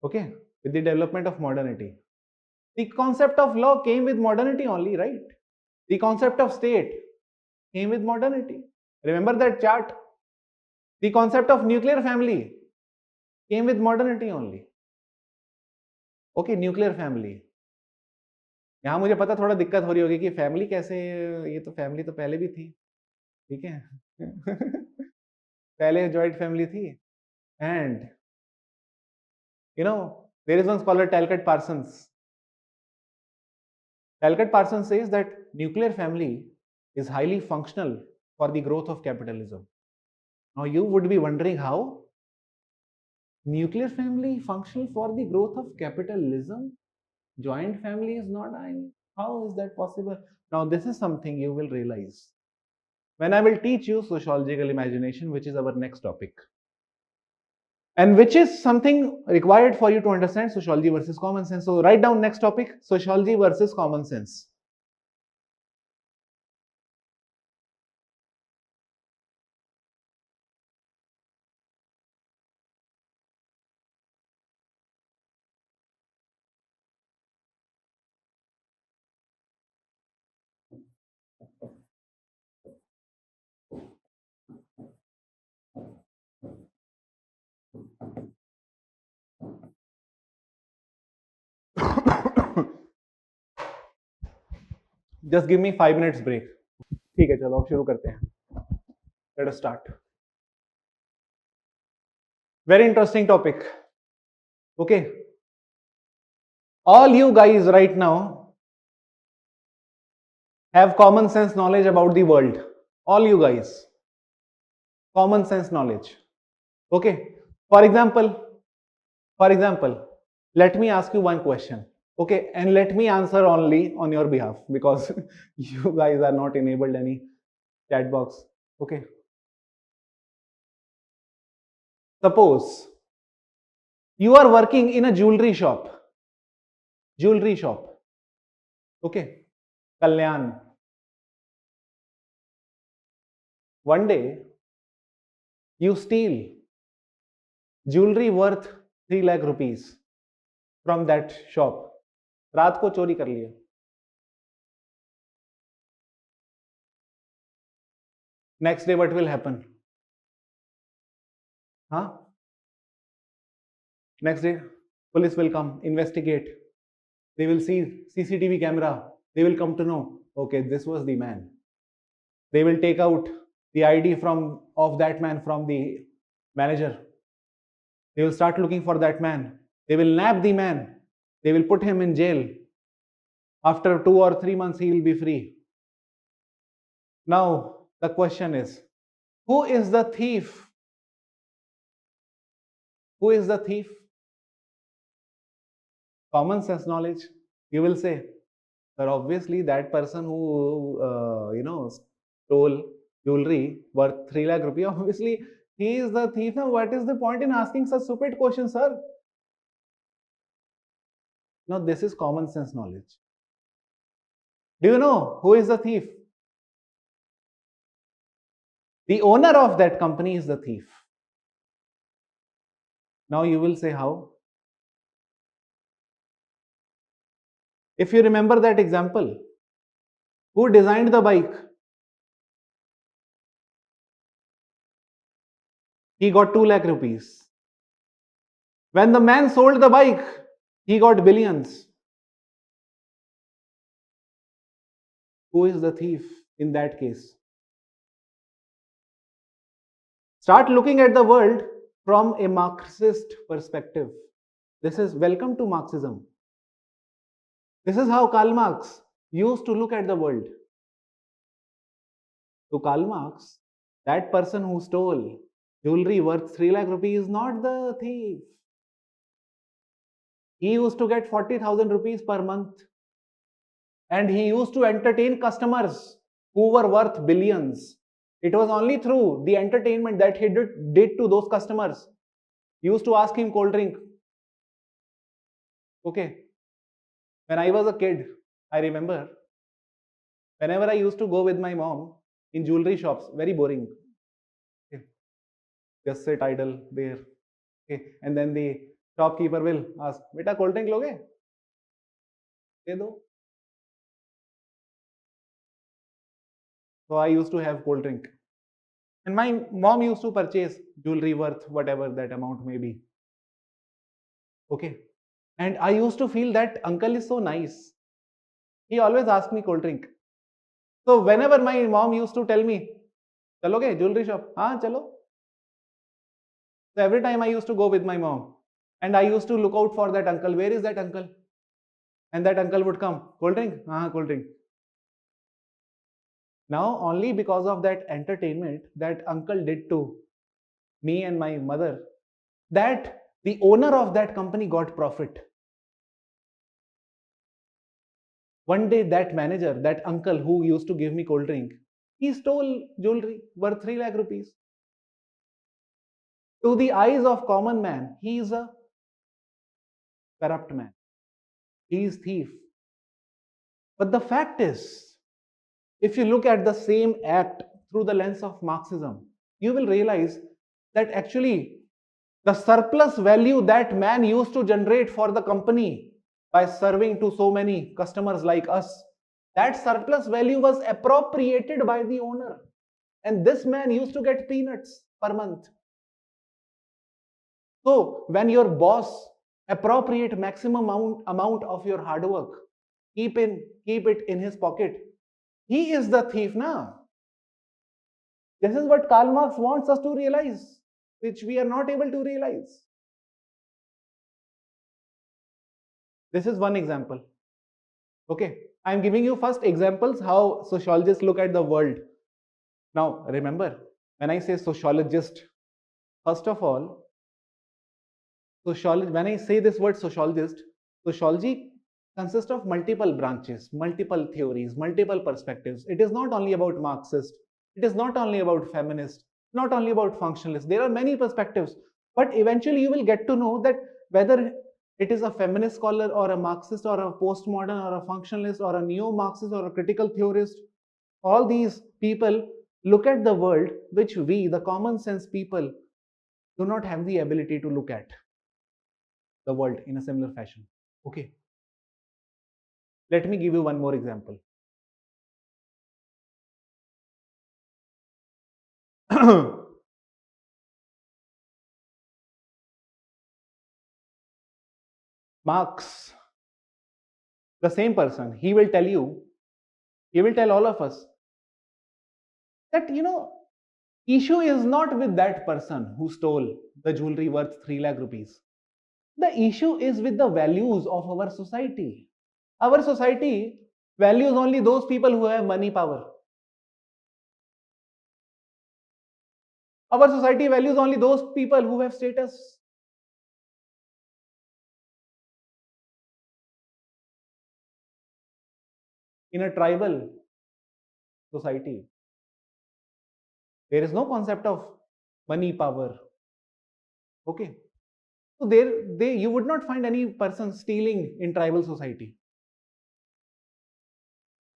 Okay, with the development of modernity. The concept of law came with modernity only, right? The concept of state came with modernity. Remember that chart? The concept of nuclear family came with modernity only. Okay, nuclear family. यहाँ मुझे पता थोड़ा दिक्कत हो रही होगी कि family कैसे, ये तो फैमिली तो पहले भी थी, ठीक है। पहले जॉइंट फैमिली थी, And there is one scholar, Talcott Parsons. Talcott Parsons says that nuclear family is highly functional for the growth of capitalism. Now you would be wondering how nuclear family functional for the growth of capitalism. Joint family is not. How is that possible? Now this is something you will realize when I will teach you sociological imagination, which is our next topic, and which is something required for you to understand sociology versus common sense. So write down next topic, sociology versus common sense. Just give me 5 minutes break. ठीक है, चलो अब शुरू करते हैं. Let us start. Very interesting topic. Okay. All you guys right now have common sense knowledge about the world. All you guys. Common sense knowledge. Okay. For example, let me ask you one question. Okay, and let me answer only on your behalf because you guys are not enabled any chat box. Okay. Suppose you are working in a jewelry shop. Okay. Kalyan. One day, you steal jewelry worth 3 lakh rupees from that shop. रात को चोरी कर लिया. Next day, what will happen? Next day, police will come, investigate. They will see CCTV camera. They will come to know, okay, this was the man. They will take out the ID of that man from the manager. They will start looking for that man. They will nab the man. They will put him in jail. After 2 or 3 months, he will be free. Now, the question is, who is the thief? Who is the thief? Common sense knowledge. You will say, but obviously that person who stole jewelry worth 3 lakh rupees, obviously he is the thief. Now what is the point in asking such stupid questions, sir? Now this is common sense knowledge. Do you know who is the thief? The owner of that company is the thief. Now you will say how? If you remember that example, who designed the bike? He got 2 lakh rupees. When the man sold the bike, he got billions. Who is the thief in that case? Start looking at the world from a Marxist perspective. This is welcome to Marxism. This is how Karl Marx used to look at the world. To Karl Marx, that person who stole jewelry worth 3 lakh rupees is not the thief. He used to get 40,000 rupees per month. And he used to entertain customers who were worth billions. It was only through the entertainment that he did to those customers. He used to ask him cold drink. Okay. When I was a kid, I remember whenever I used to go with my mom in jewelry shops, very boring. Okay. Just sit idle there. Okay. And then the shopkeeper will ask, "Beta, cold drink loge?" De do. So I used to have cold drink. And my mom used to purchase jewelry worth whatever that amount may be. Okay. And I used to feel that uncle is so nice. He always asked me cold drink. So whenever my mom used to tell me, "Chaloge jewelry shop?" "Haan, chalo." So every time I used to go with my mom and I used to look out for that uncle. Where is that uncle? And that uncle would come. Cold drink? Cold drink. Now, only because of that entertainment that uncle did to me and my mother, that the owner of that company got profit. One day, that manager, that uncle who used to give me cold drink, he stole jewelry worth 3 lakh rupees. To the eyes of common man, he is a corrupt man. He is thief. But the fact is, if you look at the same act through the lens of Marxism, you will realize that actually the surplus value that man used to generate for the company by serving to so many customers like us, that surplus value was appropriated by the owner. And this man used to get peanuts per month. So when your boss appropriate maximum amount of your hard work, keep it in his pocket, he is the thief now. This is what Karl Marx wants us to realize, which we are not able to realize. This is one example. Okay, I am giving you first examples how sociologists look at the world. Now remember, when I say sociologist, first of all, when I say this word sociologist, sociology consists of multiple branches, multiple theories, multiple perspectives. It is not only about Marxist, it is not only about feminist, not only about functionalist. There are many perspectives, but eventually you will get to know that whether it is a feminist scholar or a Marxist or a postmodern or a functionalist or a neo-Marxist or a critical theorist, all these people look at the world which we, the common sense people, do not have the ability to look at the world in a similar fashion. Okay. Let me give you one more example. Marx, the same person, he will tell all of us that, issue is not with that person who stole the jewelry worth 3 lakh rupees. The issue is with the values of our society. Our society values only those people who have money power. Our society values only those people who have status. In a tribal society, there is no concept of money power. Okay. So you would not find any person stealing in tribal society.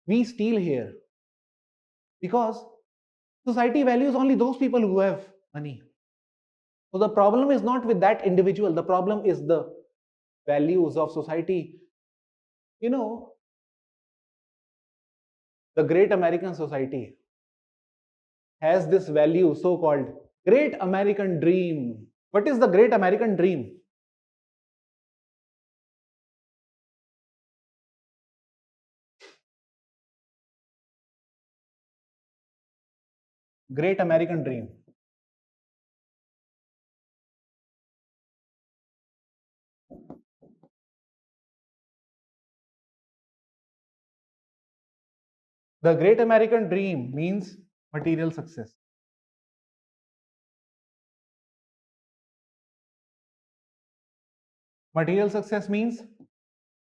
We steal here because society values only those people who have money. So the problem is not with that individual. The problem is the values of society. The Great American Society has this value so-called Great American Dream. What is the Great American Dream? Great American Dream. The Great American Dream means material success. Material success means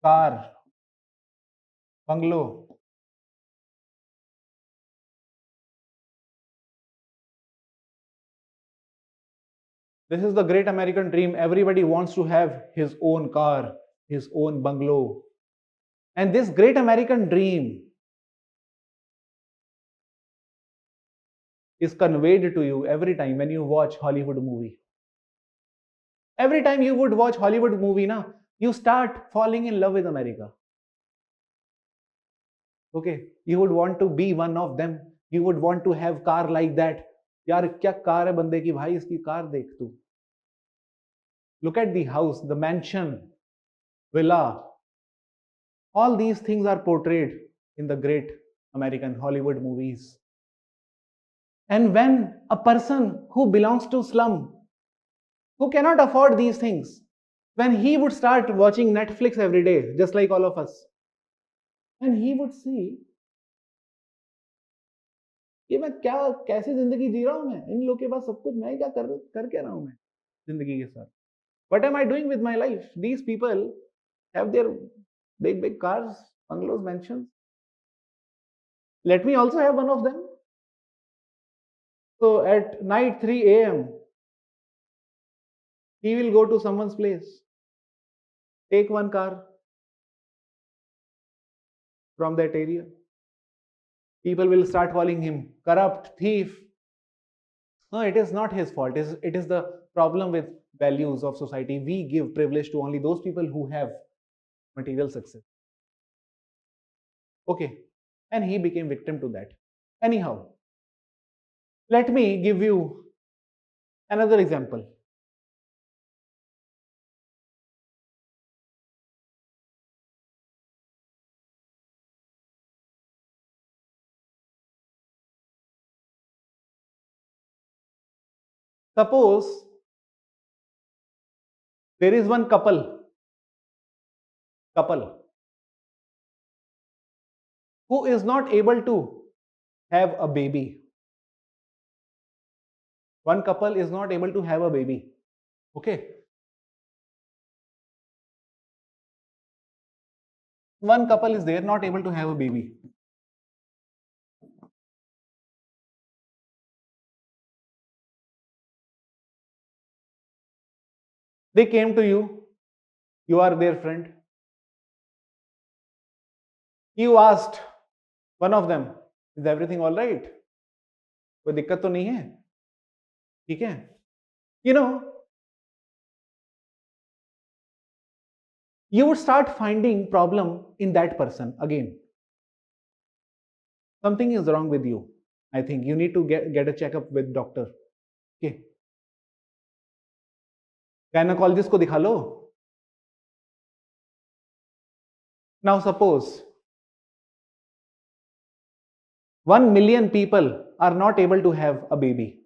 car, bungalow. This is the Great American Dream. Everybody wants to have his own car, his own bungalow. And this Great American Dream is conveyed to you every time when you watch Hollywood movie. Every time you would watch Hollywood movie, you start falling in love with America. Okay, you would want to be one of them. You would want to have car like that. यार क्या car है बंदे की भाई इसकी car देख तू. Look at the house, the mansion, villa. All these things are portrayed in the great American Hollywood movies. And when a person who belongs to slum who cannot afford these things, when he would start watching Netflix every day, just like all of us, and he would see कि मैं क्या कैसी जिंदगी जी रहा हूं, मैं इन लोगों के पास सब कुछ, मैं क्या कर क्या रहा हूं मैं जिंदगी के साथ. What am I doing with my life? These people have their big cars, bungalows, mansions. Let me also have one of them. So at night 3 a.m. he will go to someone's place, take one car from that area. People will start calling him corrupt, thief. No, it is not his fault. It is the problem with values of society. We give privilege to only those people who have material success. Okay, and he became victim to that. Anyhow, let me give you another example. Suppose there is one couple who is not able to have a baby. One couple is not able to have a baby. Okay. One couple is there, not able to have a baby. They came to you. You are their friend. You asked one of them, is everything all right? कोई दिक्कत तो नहीं है? ठीक है? You know, you would start finding problem in that person again. Something is wrong with you. I think you need to get a checkup with doctor. Okay. Gynecologist को दिखा लो. Now suppose 1 million people are not able to have a baby.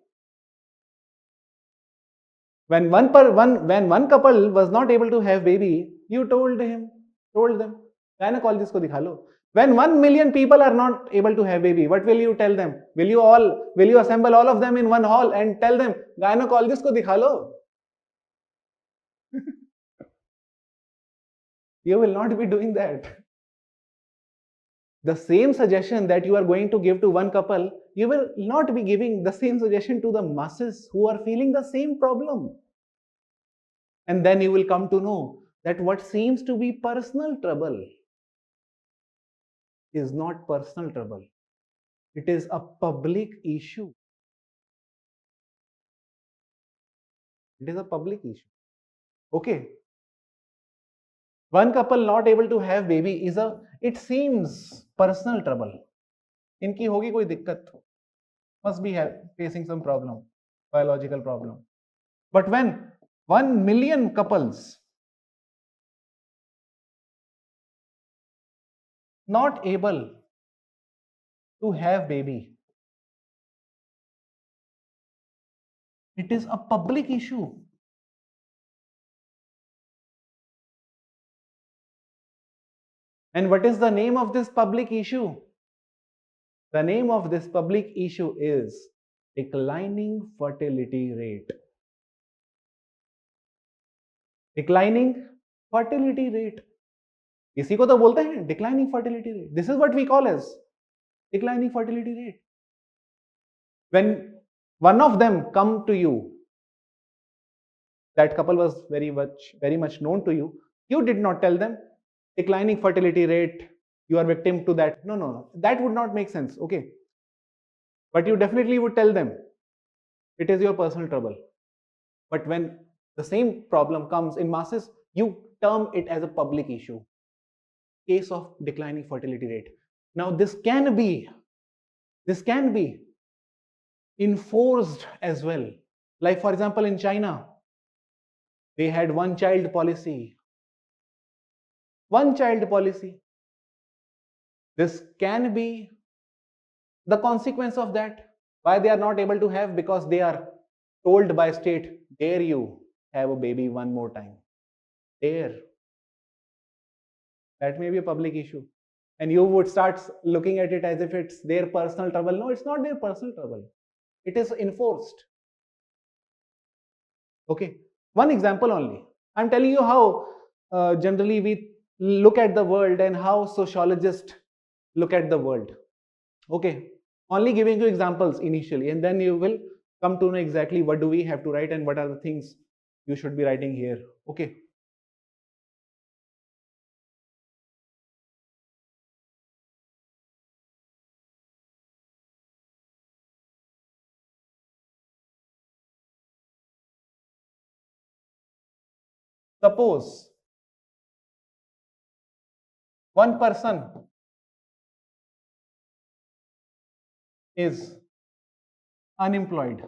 When one couple was not able to have baby, you told them, gynecologist को दिखा लो. When 1 million people are not able to have baby, what will you tell them? Will you assemble all of them in one hall and tell them, gynecologist को दिखा लो? You will not be doing that. The same suggestion that you are going to give to one couple, you will not be giving the same suggestion to the masses who are feeling the same problem. And then you will come to know that what seems to be personal trouble is not personal trouble. It is a public issue. It is a public issue. Okay. One couple not able to have baby it seems personal trouble. इनकी होगी कोई दिक्कत. Must be facing some problem, biological problem. But when 1 million couples not able to have baby, it is a public issue. And what is the name of this public issue? The name of this public issue is declining fertility rate. Declining fertility rate. इसी को तो बोलते हैं declining fertility rate. This is what we call as declining fertility rate. When one of them come to you, that couple was very much known to you, you did not tell them declining fertility rate, you are victim to that. No, that would not make sense. Okay, but you definitely would tell them it is your personal trouble. But when the same problem comes in masses, you term it as a public issue. Case of declining fertility rate. Now this can be enforced as well. Like for example, in China, they had one child policy. This can be the consequence of that. Why they are not able to have? Because they are told by state, dare you have a baby one more time. Dare. That may be a public issue. And you would start looking at it as if it's their personal trouble. No, it's not their personal trouble. It is enforced. Okay. One example only. I'm telling you how generally we look at the world and how sociologists look at the world. Okay. Only giving you examples initially, and then you will come to know exactly what do we have to write and what are the things you should be writing here. Okay. Suppose one person is unemployed.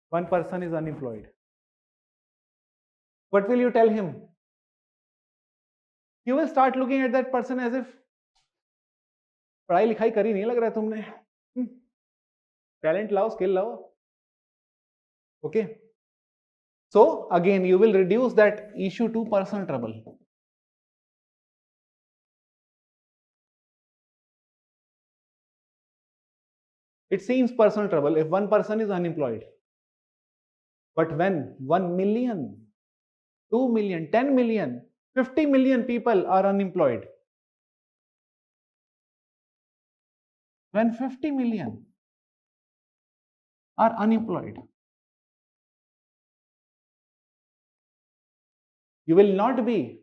One person is unemployed. What will you tell him? You will start looking at that person as if पढ़ाई लिखाई करी नहीं लग रहा है तुमने, talent लाओ, skill लाओ. Okay. So again, you will reduce that issue to personal trouble. It seems personal trouble if one person is unemployed. But when 1 million, 2 million, 10 million, 50 million people are unemployed, when 50 million are unemployed, you will not be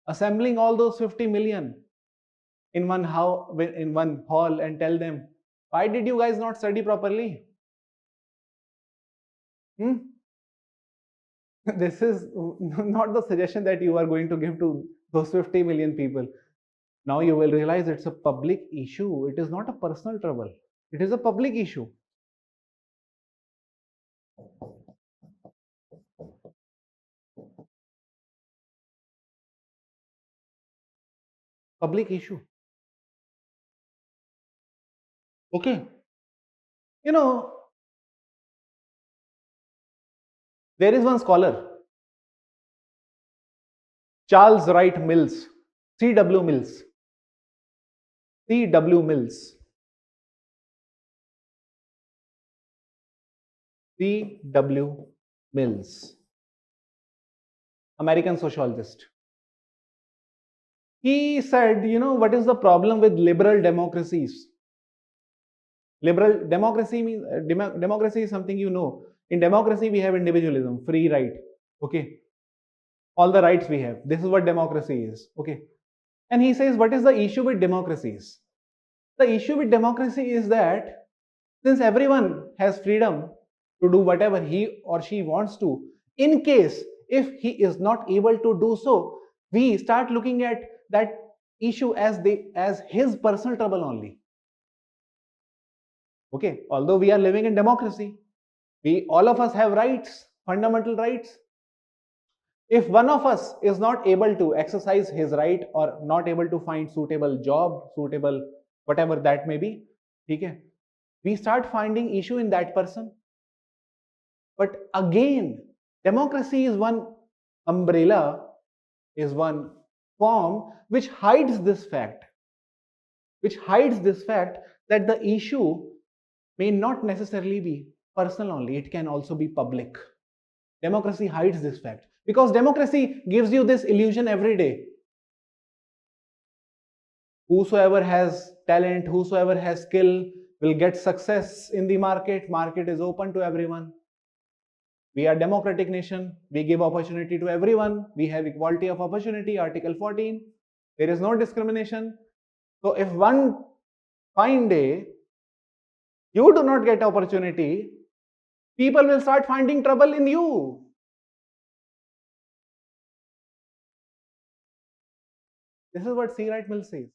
assembling all those 50 million in one hall and tell them, why did you guys not study properly? This is not the suggestion that you are going to give to those 50 million people. Now you will realize it's a public issue. It is not a personal trouble. It is a public issue. Public issue. Okay. You know, there is one scholar, Charles Wright Mills, C.W. Mills. C.W. Mills. C.W. Mills, American sociologist. He said, you know, what is the problem with liberal democracies? Liberal democracy means democracy is something you know. In democracy, we have individualism, free right. Okay. All the rights we have. This is what democracy is. Okay. And he says, what is the issue with democracies? The issue with democracy is that since everyone has freedom to do whatever he or she wants to, in case if he is not able to do so, we start looking at that issue as his personal trouble only. Okay, although we are living in democracy, all of us have rights, fundamental rights. If one of us is not able to exercise his right or not able to find suitable job, suitable whatever that may be, okay, we start finding issue in that person. But again, democracy is one umbrella, is one form which hides this fact, that the issue may not necessarily be personal only, it can also be public. Democracy hides this fact because democracy gives you this illusion every day. Whosoever has talent, whosoever has skill will get success in the market. Market is open to everyone. We are democratic nation. We give opportunity to everyone. We have equality of opportunity, Article 14. There is no discrimination. So if one fine day you do not get opportunity, people will start finding trouble in you. This is what C. Wright Mills says.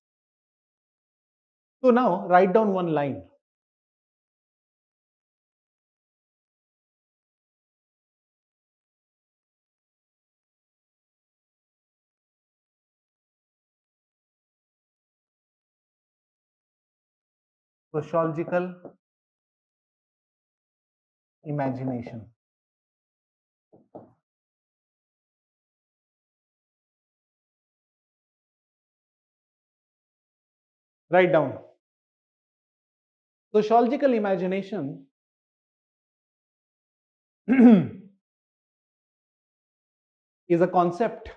So now write down one line. sociological imagination. Write down. Sociological imagination is a concept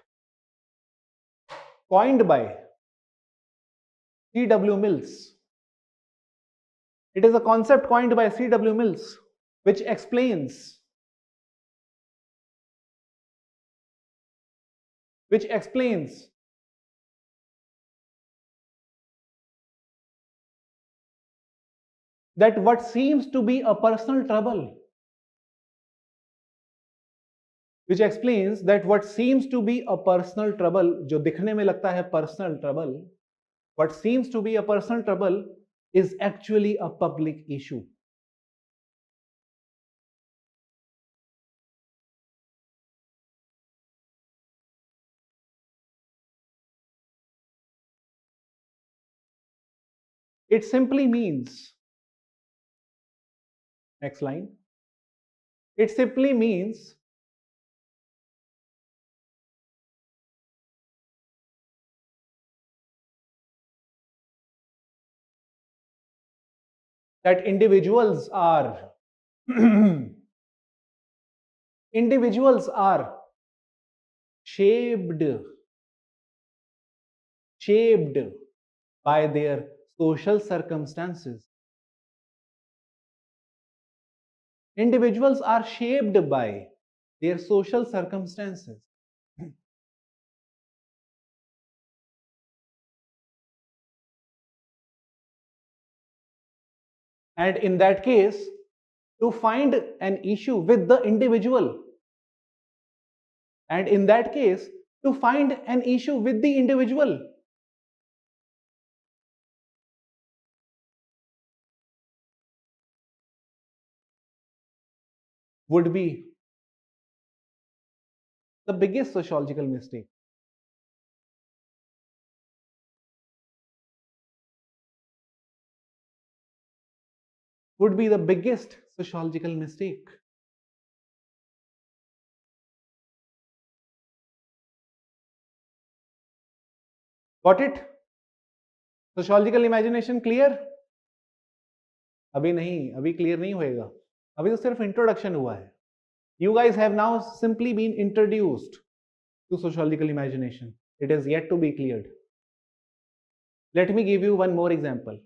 coined by C.W. Mills. It is a concept coined by C.W. Mills, which explains that what seems to be a personal trouble, which explains that what seems to be a personal trouble, जो दिखने में लगता है personal trouble, what seems to be a personal trouble is actually a public issue. It simply means, next line, it simply means that individuals are shaped by their social circumstances. Individuals are shaped by their social circumstances. And in that case, to find an issue with the individual, would be the biggest sociological mistake. Would be the biggest sociological mistake. Got it? Sociological imagination clear? अभी नहीं, अभी clear नहीं होएगा, अभी तो सिर्फ introduction हुआ है. You guys have now simply been introduced to sociological imagination. It is yet to be cleared. Let me give you one more example.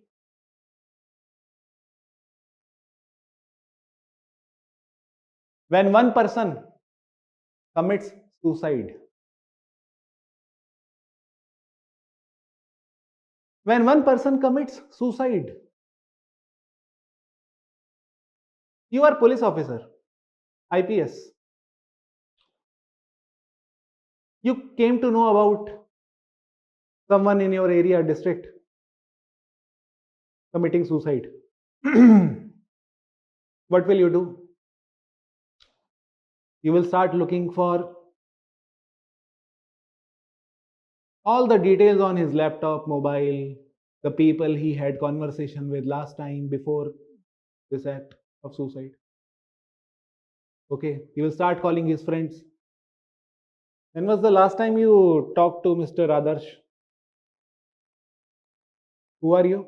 When one person commits suicide, you are police officer, IPS. You came to know about someone in your area, district, committing suicide. What will you do? You will start looking for all the details on his laptop, mobile, the people he had conversation with last time before this act of suicide. Okay, he will start calling his friends. When was the last time you talked to Mr. Adarsh? Who are you?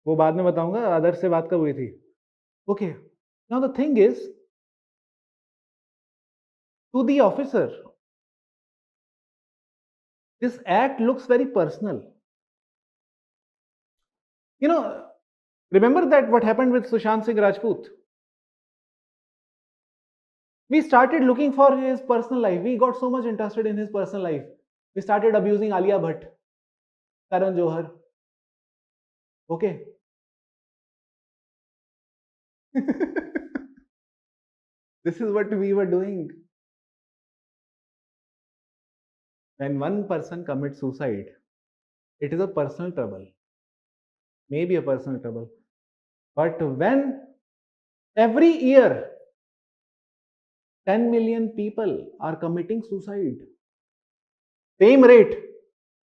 वो बाद में बताऊंगा, आदर्श से बात कब हुई थी. Okay, now the thing is, to the officer, this act looks very personal. You know, remember that what happened with Sushant Singh Rajput? We started looking for his personal life. We got so much interested in his personal life. We started abusing Alia Bhatt, Karan Johar. Okay. This is what we were doing. When one person commits suicide, it is a personal trouble. Maybe a personal trouble. But when every year 10 million people are committing suicide, same rate,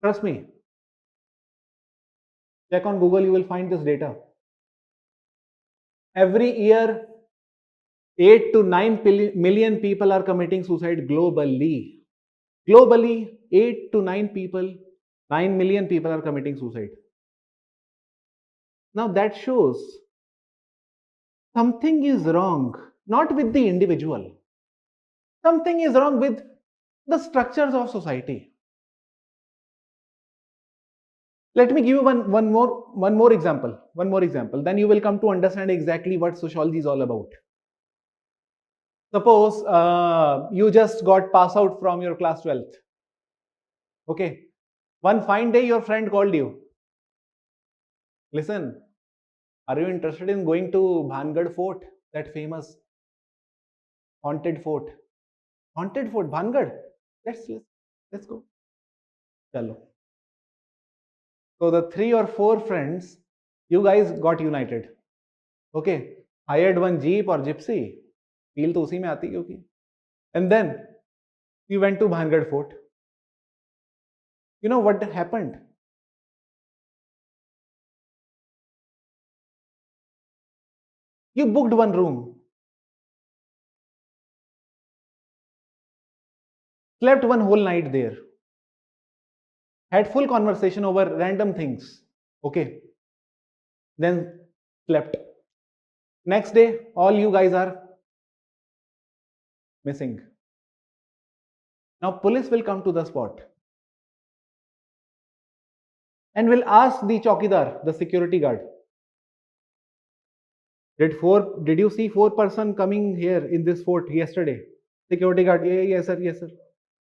trust me, check on Google, you will find this data. Every year, 8 to 9 million people are committing suicide globally. Globally, 8 to 9 people, 9 million people are committing suicide. Now that shows something is wrong, not with the individual. Something is wrong with the structures of society. Let me give you one more example. One more example. Then you will come to understand exactly what sociology is all about. Suppose you just got pass out from your class 12th. Okay. One fine day, your friend called you. Listen, are you interested in going to Bhangad Fort, that famous haunted fort? Haunted fort, Bhangad. Let's go. Chalo. So the 3 or 4 friends, you guys got united. Okay. Hired one jeep or gypsy. Feel तो उसी में आती क्योंकि. And then you went to Bhangad Fort. You know what happened? You booked one room, slept one whole night there, had full conversation over random things. Okay. Then slept. Next day, all you guys are missing. Now, police will come to the spot and will ask the chowkidar, the security guard, did you see 4 person coming here in this fort yesterday? Security guard, yeah, yes sir, yes sir.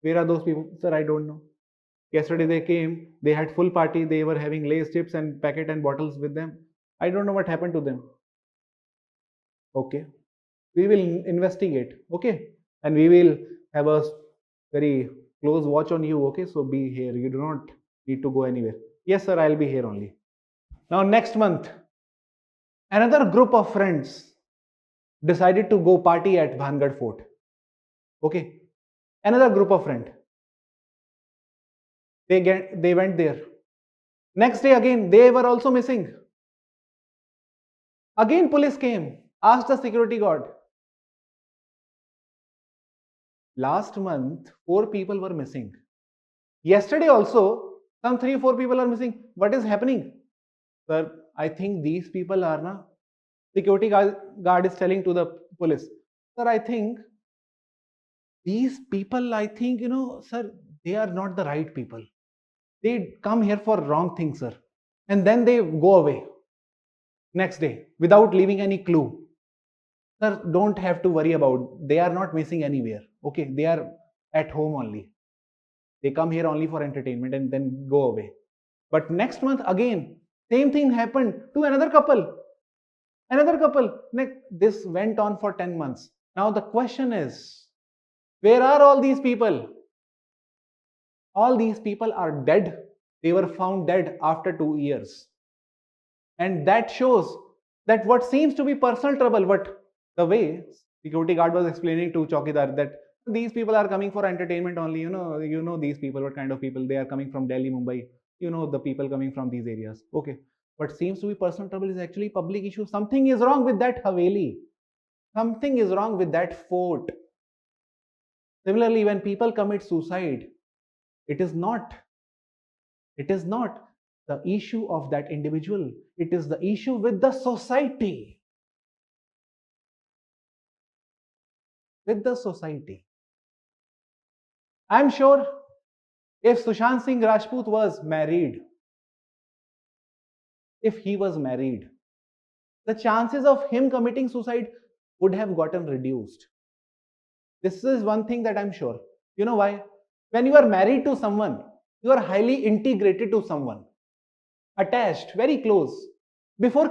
Where are those people? Sir, I don't know. Yesterday they came, they had full party, they were having lace chips and packet and bottles with them. I don't know what happened to them. Okay. We will investigate. Okay. And we will have a very close watch on you. Okay. So be here. You do not need to go anywhere. Yes, sir, I'll be here only. Now, next month, another group of friends decided to go party at Bhangad Fort. Okay. Another group of friends. They went there. Next day again, they were also missing. Again, police came, asked the security guard. Last month, 4 people were missing. Yesterday also, some 3 or 4 people are missing. What is happening? Sir, I think these people are na. Security guard is telling to the police. Sir, I think these people, sir, they are not the right people. They come here for wrong things, sir. And then they go away next day without leaving any clue. Sir, don't have to worry about. They are not missing anywhere. Okay, they are at home only. They come here only for entertainment and then go away. But next month again, same thing happened to another couple. Another couple. This went on for 10 months. Now the question is, where are all these people? All these people are dead. They were found dead after 2 years. And that shows that what seems to be personal trouble, but the way security guard was explaining to Chowkidar that these people are coming for entertainment only, these people, what kind of people, they are coming from Delhi, Mumbai, the people coming from these areas. Okay. What seems to be personal trouble is actually public issue. Something is wrong with that Haveli. Something is wrong with that fort. Similarly, when people commit suicide, it is not the issue of that individual. It is the issue with the society. With the society. I'm sure if Sushant Singh Rajput was married, the chances of him committing suicide would have gotten reduced. This is one thing that I'm sure. You know why? When you are married to someone, you are highly integrated to someone, attached, very close. Before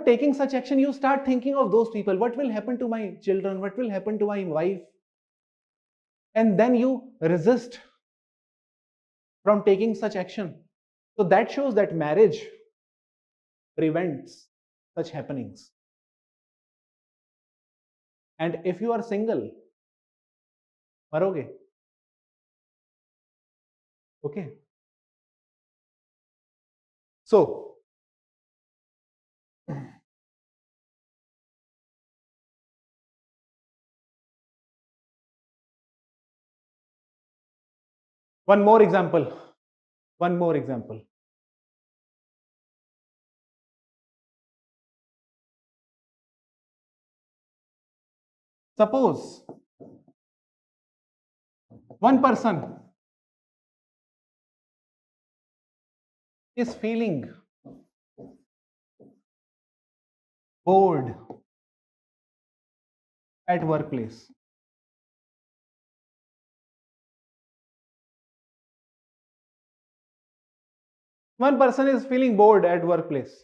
taking such action, you start thinking of those people. What will happen to my children? What will happen to my wife? And then you resist from taking such action. So that shows that marriage prevents such happenings. And if you are single, maroge. Okay. So One more example. One more example. Suppose one person is feeling bored at workplace. One person is feeling bored at workplace.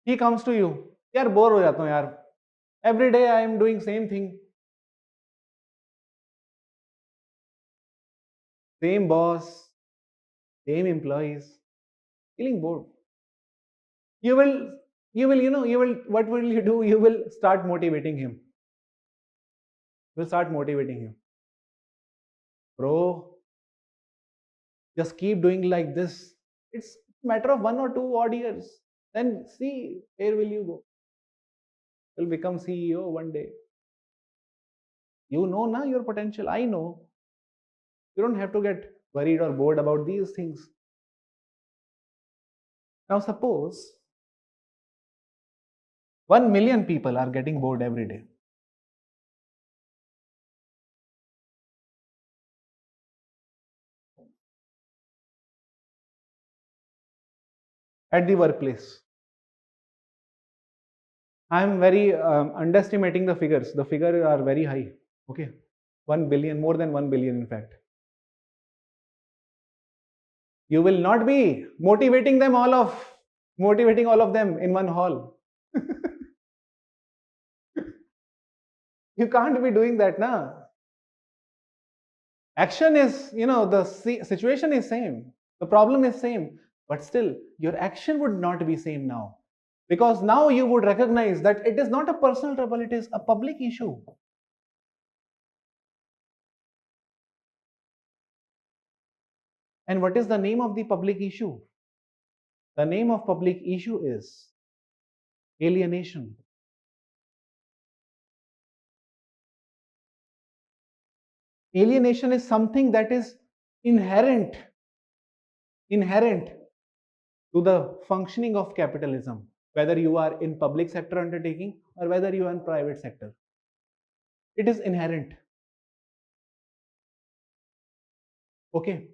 He comes to you, यार bore हो जाता हूँ यार. Every day I am doing same thing. Same boss, same employees, feeling bored. You will, what will you do? You will start motivating him. You will start motivating him. Bro, just keep doing like this. It's a matter of 1 or 2 odd years. Then see, where will you go? You'll become CEO one day. You know na your potential. I know. You don't have to get worried or bored about these things. Now suppose 1 million people are getting bored every day. At the workplace. I am very underestimating the figures. The figures are very high. Okay. 1 billion, more than 1 billion in fact. You will not be motivating all of them in one hall. You can't be doing that, na. Action is, the situation is same. The problem is same. But still, your action would not be same now. Because now you would recognize that it is not a personal trouble, it is a public issue. And what is the name of the public issue? The name of public issue is alienation. Alienation is something that is inherent to the functioning of capitalism, whether you are in public sector undertaking or whether you are in private sector. It is inherent. Okay.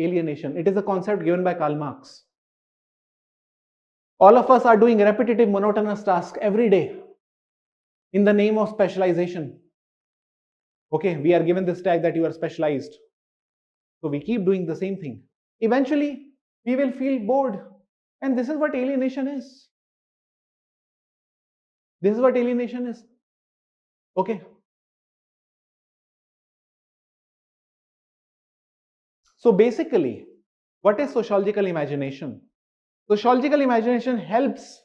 Alienation. It is a concept given by Karl Marx. All of us are doing repetitive, monotonous tasks every day in the name of specialization. Okay, we are given this tag that you are specialized. So we keep doing the same thing. Eventually, we will feel bored. And this is what alienation is. This is what alienation is. Okay. So basically, what is sociological imagination? Sociological imagination helps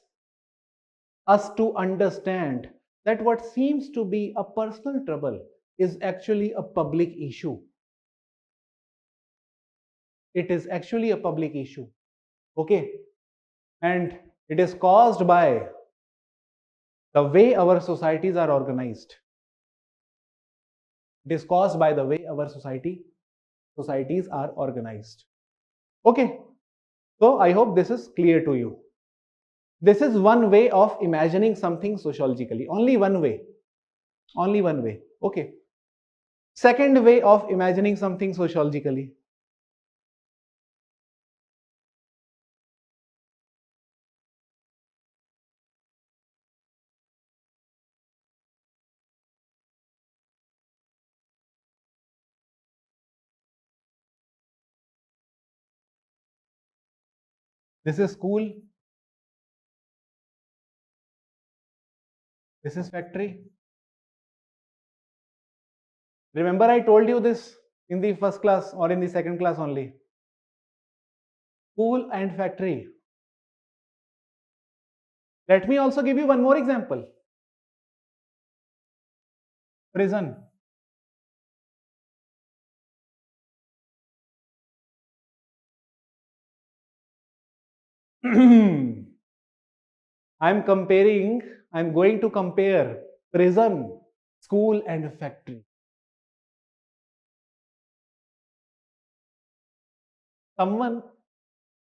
us to understand that what seems to be a personal trouble is actually a public issue. It is actually a public issue. Okay. And it is caused by the way our societies are organized. It is caused by the way our societies are organized. Okay. So I hope this is clear to you. This is one way of imagining something sociologically. Only one way. Only one way. Okay. Second way of imagining something sociologically. This is school. This is factory. Remember I told you this in the first class or in the second class only. School and factory. Let me also give you one more example. Prison. I'm going to compare prison, school and factory. Someone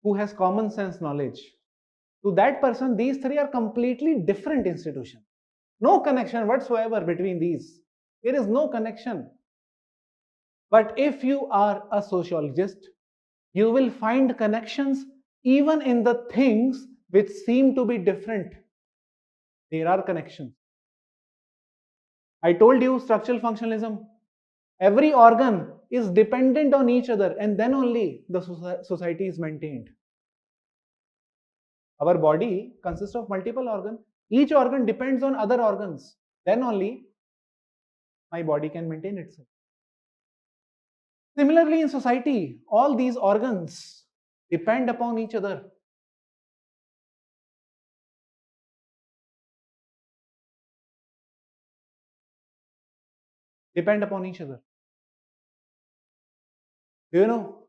who has common sense knowledge, to that person these three are completely different institutions. No connection whatsoever between these. There is no connection. But if you are a sociologist, you will find connections even in the things which seem to be different. There are connections. I told you structural functionalism. Every organ is dependent on each other, and then only the society is maintained. Our body consists of multiple organs. Each organ depends on other organs. Then only my body can maintain itself. Similarly, in society, all these organs depend upon each other. Depend upon each other. Do you know?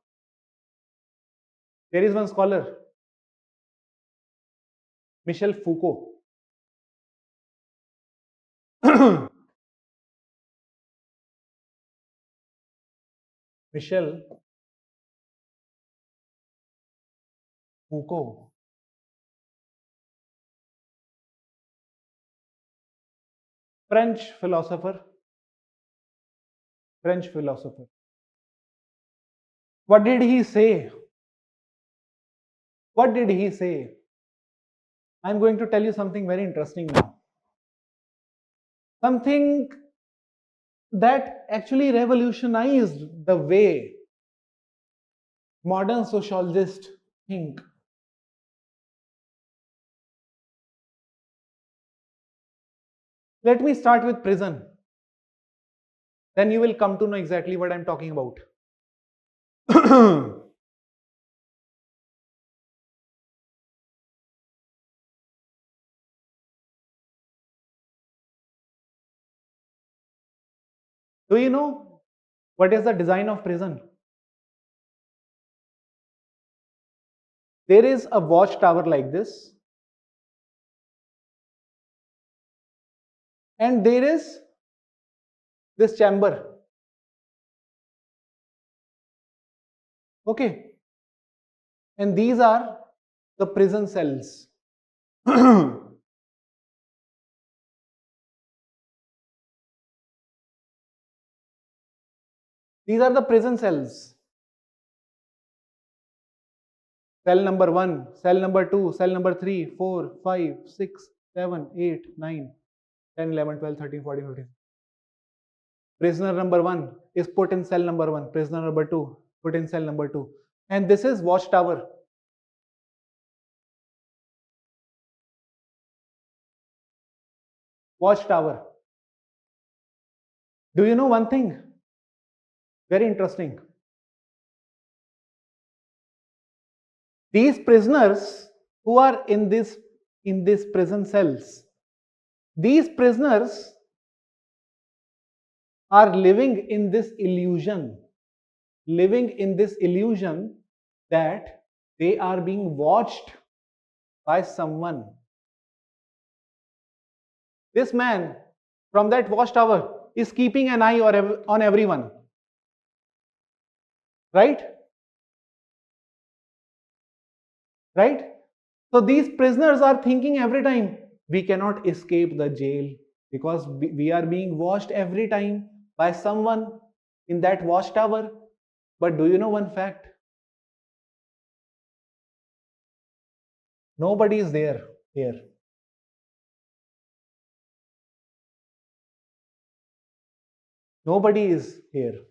There is one scholar, Michel Foucault. Michel Foucault. French philosopher. French philosopher. What did he say? What did he say? I'm going to tell you something very interesting now. Something that actually revolutionized the way modern sociologists think. Let me start with prison. Then you will come to know exactly what I'm talking about. Do you know what is the design of prison? There is a watchtower like this, and there is this chamber. Okay, and these are the prison cells. These are the prison cells. Cell number 1, cell number 2, cell number 3, 4, 5, 6, 7, 8, 9, 10, 11, 12, 13, 14, 15. Prisoner number 1 is put in cell number 1. Prisoner number 2 put in cell number 2. And this is watchtower. Watchtower. Do you know one thing? Very interesting. These prisoners who are in these prison cells, these prisoners are living in this illusion that they are being watched by someone. This man from that watchtower is keeping an eye on everyone. Right? Right? So these prisoners are thinking every time, we cannot escape the jail because we are being watched every time by someone in that watchtower. But do you know one fact? Nobody is there here. Nobody is here.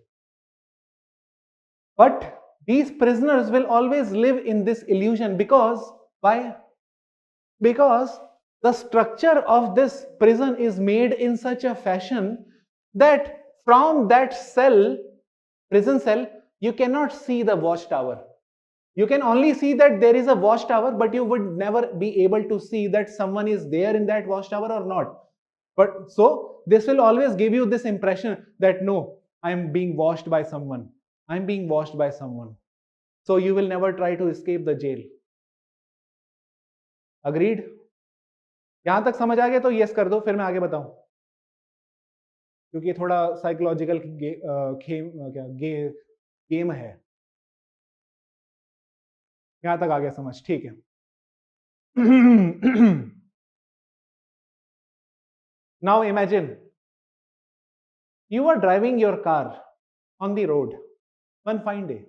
But these prisoners will always live in this illusion because why? Because the structure of this prison is made in such a fashion that from that prison cell, you cannot see the watchtower. You can only see that there is a watchtower, but you would never be able to see that someone is there in that watchtower or not. But so this will always give you this impression that no, I'm being watched by someone. I'm being watched by someone. So you will never try to escape the jail. Agreed? यहां तक समझ आ गया तो yes कर दो, फिर मैं आगे बताऊं. क्योंकि थोड़ा साइकोलॉजिकल गेम है। यहां तक आ गया समझ, ठीक है। Now imagine you are driving your car on the road one fine day.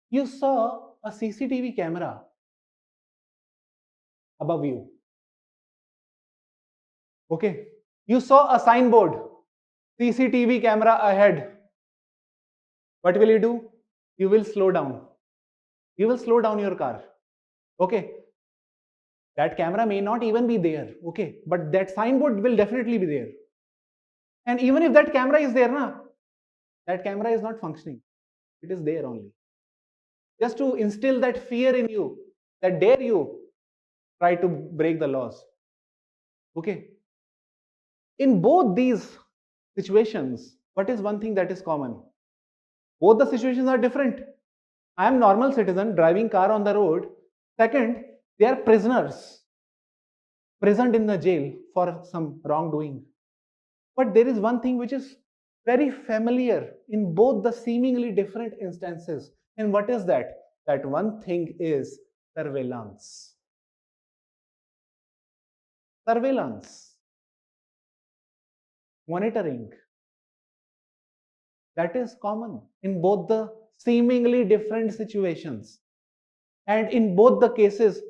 You saw a CCTV camera above you. Okay. You saw a signboard, CCTV camera ahead. What will you do? You will slow down. You will slow down your car. Okay. That camera may not even be there. Okay. But that signboard will definitely be there. And even if that camera is there, that camera is not functioning. It is there only. Just to instill that fear in you, that dare you try to break the laws. Okay. In both these situations, what is one thing that is common? Both the situations are different. I am normal citizen driving car on the road. Second, they are prisoners, prisoned in the jail for some wrongdoing. But there is one thing which is very familiar in both the seemingly different instances. And what is that? That one thing is surveillance. Surveillance, monitoring. That is common in both the seemingly different situations. And in both the cases,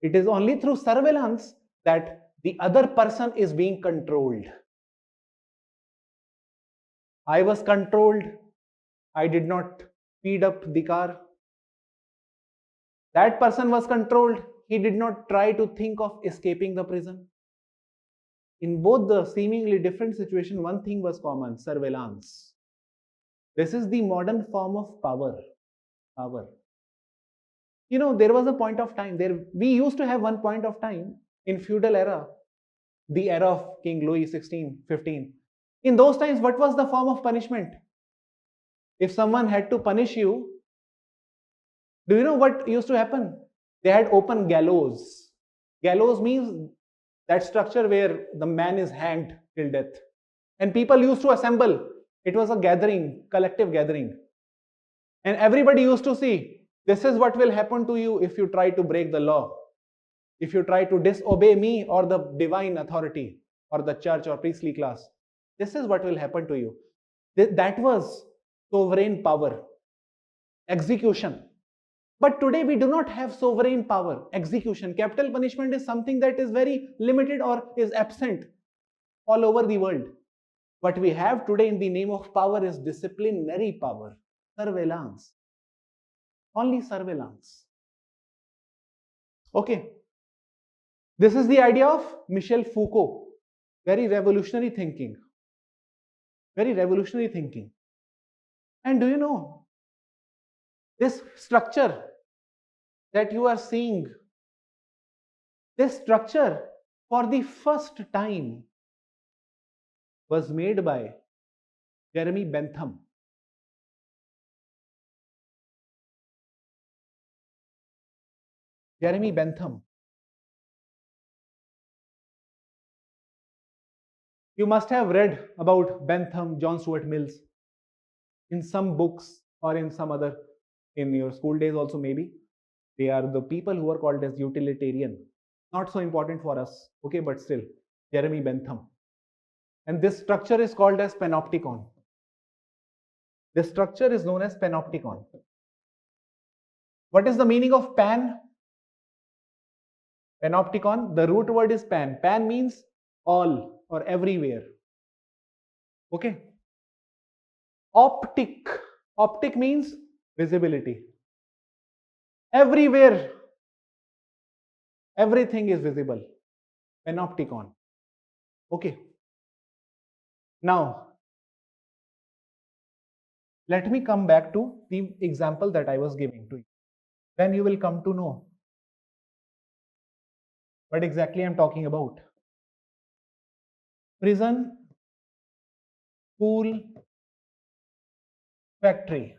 it is only through surveillance that the other person is being controlled. I was controlled. I did not speed up the car. That person was controlled. He did not try to think of escaping the prison. In both the seemingly different situations, one thing was common: surveillance. This is the modern form of power. Power. You know, there was a point of time there. We used to have one point of time in feudal era, the era of King Louis XVI, 15. In those times, what was the form of punishment? If someone had to punish you, do you know what used to happen? They had open gallows. Gallows means that structure where the man is hanged till death. And people used to assemble. It was a gathering, collective gathering. And everybody used to see, this is what will happen to you if you try to break the law. If you try to disobey me or the divine authority or the church or priestly class, this is what will happen to you. That was sovereign power, execution. But today we do not have sovereign power, execution. Capital punishment is something that is very limited or is absent all over the world. What we have today in the name of power is disciplinary power, surveillance. Only surveillance. Okay. This is the idea of Michel Foucault. Very revolutionary thinking. Very revolutionary thinking. And do you know, this structure that you are seeing, this structure for the first time was made by Jeremy Bentham. Jeremy Bentham. You must have read about Bentham, John Stuart Mills in some books or in some other, in your school days also maybe. They are the people who are called as utilitarian. Not so important for us, okay, but still, Jeremy Bentham. And this structure is called as panopticon. This structure is known as panopticon. What is the meaning of pan? Panopticon, the root word is pan. Pan means all or everywhere. Okay. Optic. Optic means visibility. Everywhere. Everything is visible. Panopticon. Okay. Now, let me come back to the example that I was giving to you. Then you will come to know what exactly I'm talking about. Prison, school, factory.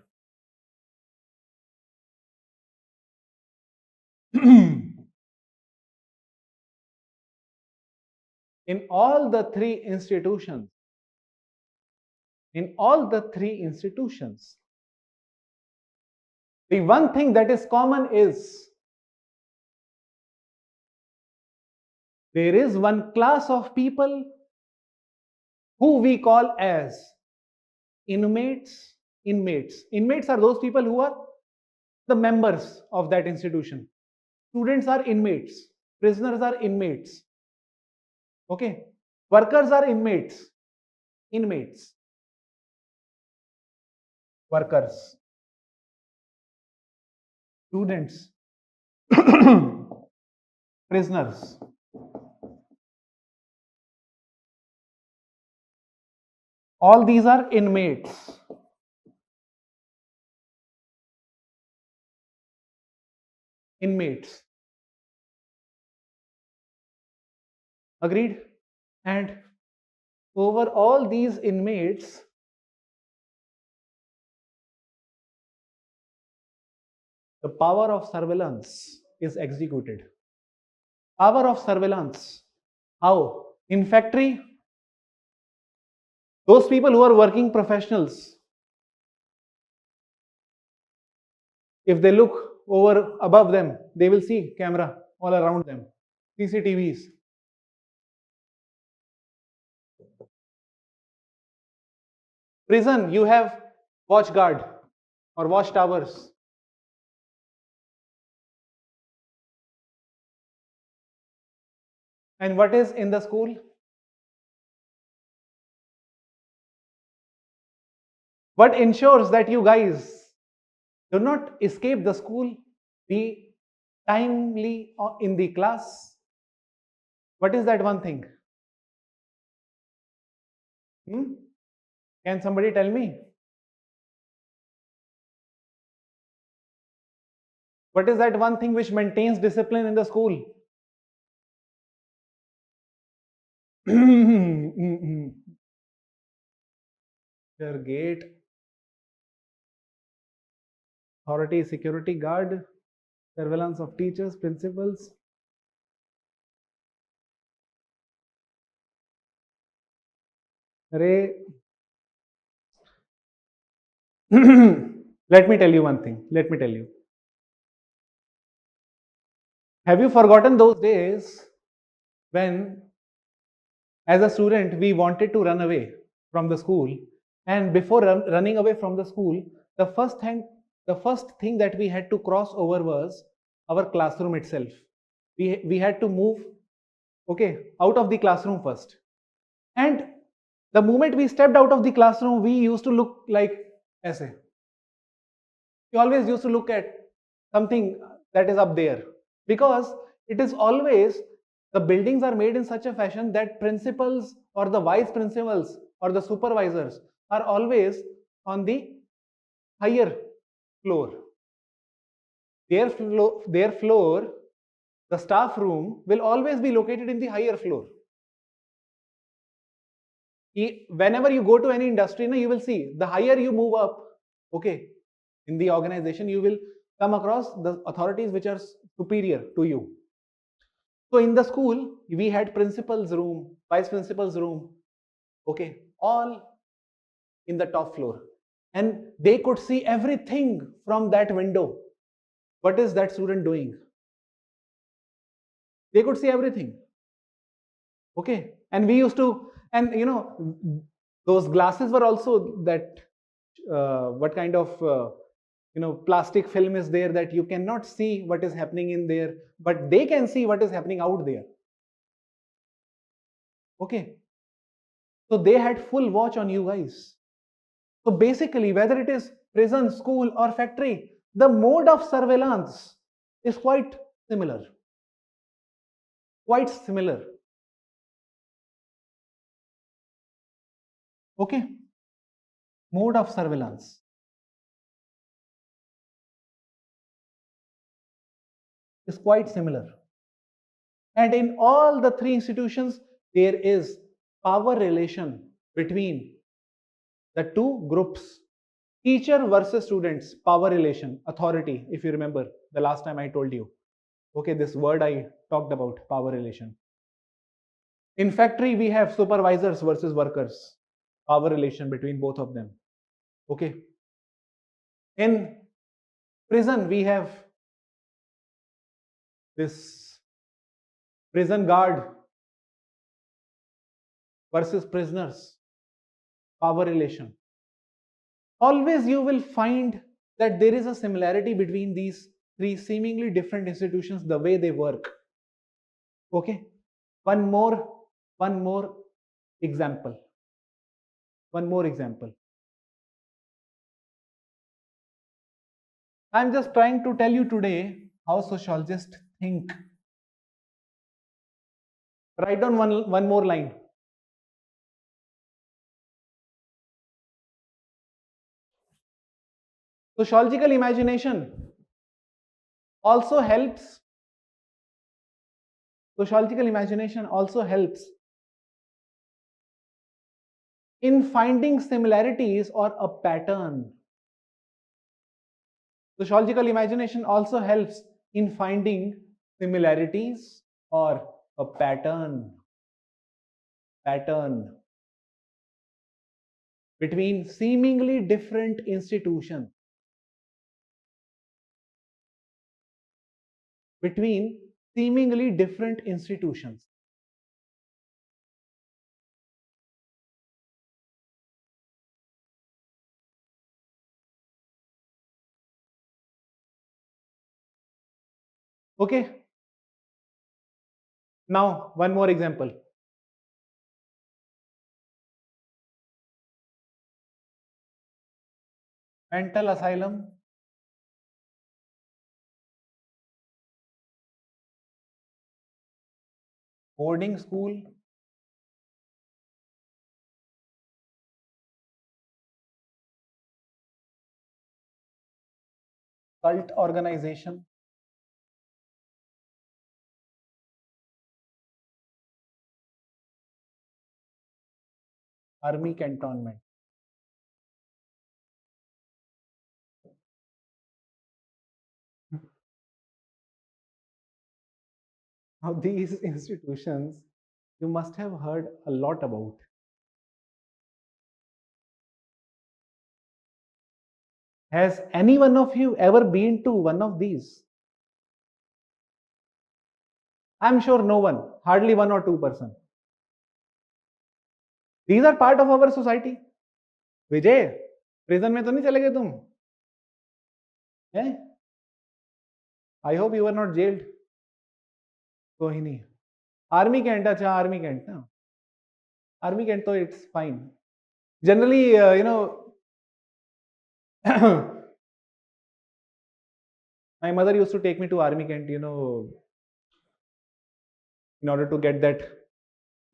in all the three institutions, the one thing that is common is there is one class of people who we call as inmates. Inmates are those people who are the members of that institution. Students are inmates. Prisoners are inmates. Okay. Workers are inmates. Inmates. Workers. Students. Prisoners. All these are inmates. Inmates. Agreed? And over all these inmates, the power of surveillance is executed. Power of surveillance. How? In factory, those people who are working professionals, if they look over above them, they will see camera all around them, CCTVs. Prison, you have watch guard or watch towers. And what is in the school? What ensures that you guys do not escape the school, be timely in the class? What is that one thing? Can somebody tell me? What is that one thing which maintains discipline in the school? Your gate, authority, security guard, surveillance of teachers, principals. Let me tell you one thing. Let me tell you. Have you forgotten those days when, as a student, we wanted to run away from the school, and before running away from the school, the first thing that we had to cross over was our classroom itself. We had to move, out of the classroom first. And the moment we stepped out of the classroom, we used to look like essay. We always used to look at something that is up there, because it is always, the buildings are made in such a fashion that principals or the vice principals or the supervisors are always on the higher floor. Their floor, the staff room, will always be located in the higher floor. Whenever you go to any industry, you will see the higher you move up, in the organization, you will come across the authorities which are superior to you. So in the school, we had principal's room, vice principal's room, all in the top floor. And they could see everything from that window. What is that student doing? They could see everything. And we used to, and those glasses were also that, what kind of, plastic film is there that you cannot see what is happening in there, but they can see what is happening out there. So they had full watch on you guys. So basically, whether it is prison, school, or factory, the mode of surveillance is quite similar. Quite similar. Mode of surveillance is quite similar. And in all the three institutions, there is power relation between the two groups. Teacher versus students, power relation, authority, if you remember the last time I told you. This word I talked about, power relation. In factory, we have supervisors versus workers, power relation between both of them. Okay. In prison, we have this prison guard versus prisoners, power relation. Always you will find that there is a similarity between these three seemingly different institutions, the way they work. Okay. One more example. One more example. I'm just trying to tell you today how sociologists think. Write down one more line. Sociological imagination also helps. Sociological imagination also helps in finding similarities or a pattern. Sociological imagination also helps in finding similarities or a pattern between seemingly different institutions. Between seemingly different institutions. Okay. Now, one more example. Mental asylum, boarding school, cult organization, army cantonment. Now, these institutions you must have heard a lot about. Has any one of you ever been to one of these? I'm sure no one, hardly 1 or 2%. These are part of our society. Vijay, prison में तो नहीं चले गए तुम? हैं? I hope you were not jailed. कोई नहीं. Army can't, अच्छा army can't ना. Army can't, so it's fine. Generally, my mother used to take me to army can't, in order to get that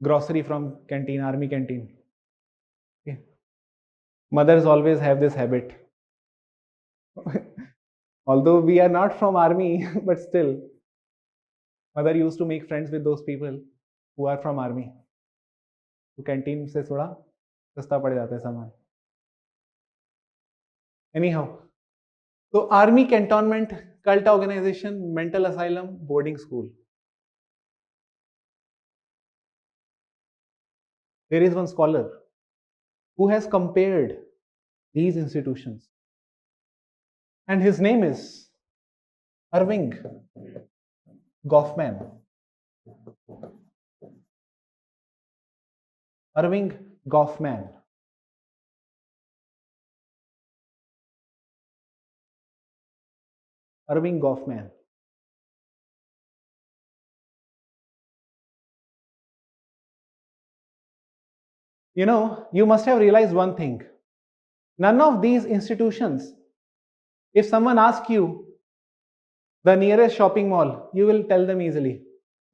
grocery from canteen, army canteen. Okay. Mothers always have this habit. Although we are not from army, but still, mother used to make friends with those people who are from army. तो canteen से थोड़ा सस्ता पड़ जाता है सामान. Anyhow, so army cantonment, cult organization, mental asylum, boarding school. There is one scholar who has compared these institutions, and his name is Irving Goffman. Irving Goffman. Irving Goffman. You must have realized one thing. None of these institutions, if someone asks you the nearest shopping mall, you will tell them easily.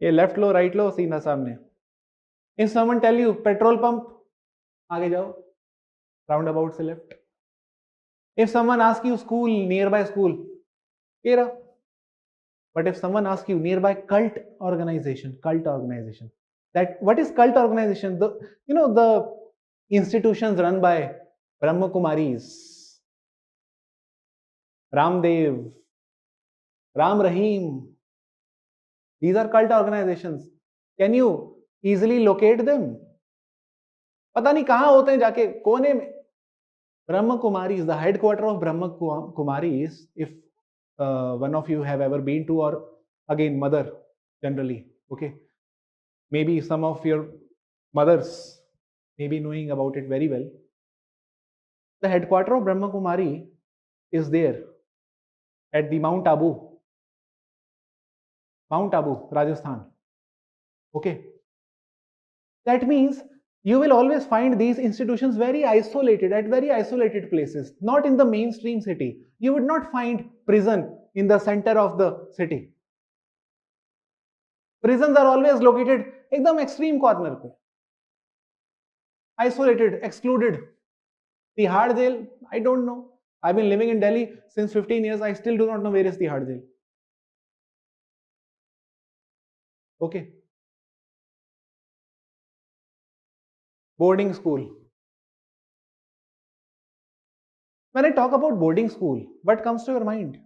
ये left लो, right लो, सीधा सामने. If someone tell you petrol pump, आगे जाओ, roundabout से left. If someone asks you school, nearby school, ये रहा. But if someone asks you nearby cult organization, that what is cult organization? The institutions run by Brahma Kumaris, Ramdev, Ram Rahim. These are cult organizations. Can you easily locate them. पता नहीं कहाँ होते हैं जाके कोने में. Brahma Kumaris, the headquarter of Brahma Kumaris, if one of you have ever been to, or again mother generally, okay, maybe some of your mothers may be knowing about it very well. The headquarter of Brahma Kumari is there at the Mount Abu, Rajasthan. Okay, that means you will always find these institutions very isolated, at very isolated places, not in the mainstream city. You would not find prison in the center of the city. Prisons are always located एकदम extreme corner पे, isolated, excluded. Tihar jail, I don't know. I've been living in Delhi since 15 years. I still do not know where is Tihar jail. Okay. Boarding school. When I talk about boarding school, what comes to your mind?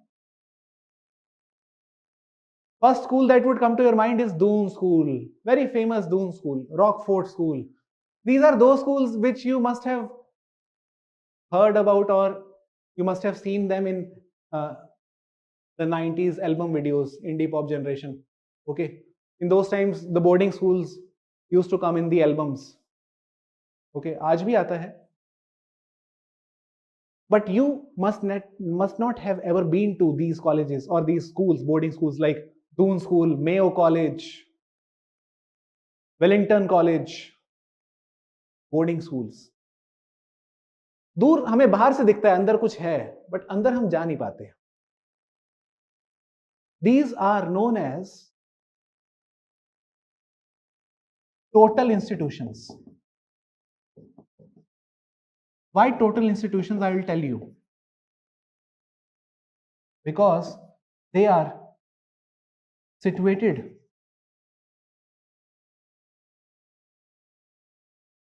First school that would come to your mind is Doon School. Very famous Doon School, Rockford School. These are those schools which you must have heard about, or you must have seen them in the 90s album videos, indie pop generation. Okay. In those times, the boarding schools used to come in the albums. Okay. आज भी आता है. But you must not have ever been to these colleges or these schools, boarding schools like Doon School, Mayo College, Wellington College, boarding schools. दूर हमें बाहर से दिखता है अंदर कुछ है, but अंदर हम जा नहीं पाते. These are known as total institutions. Why total institutions? I will tell you. Because they are situated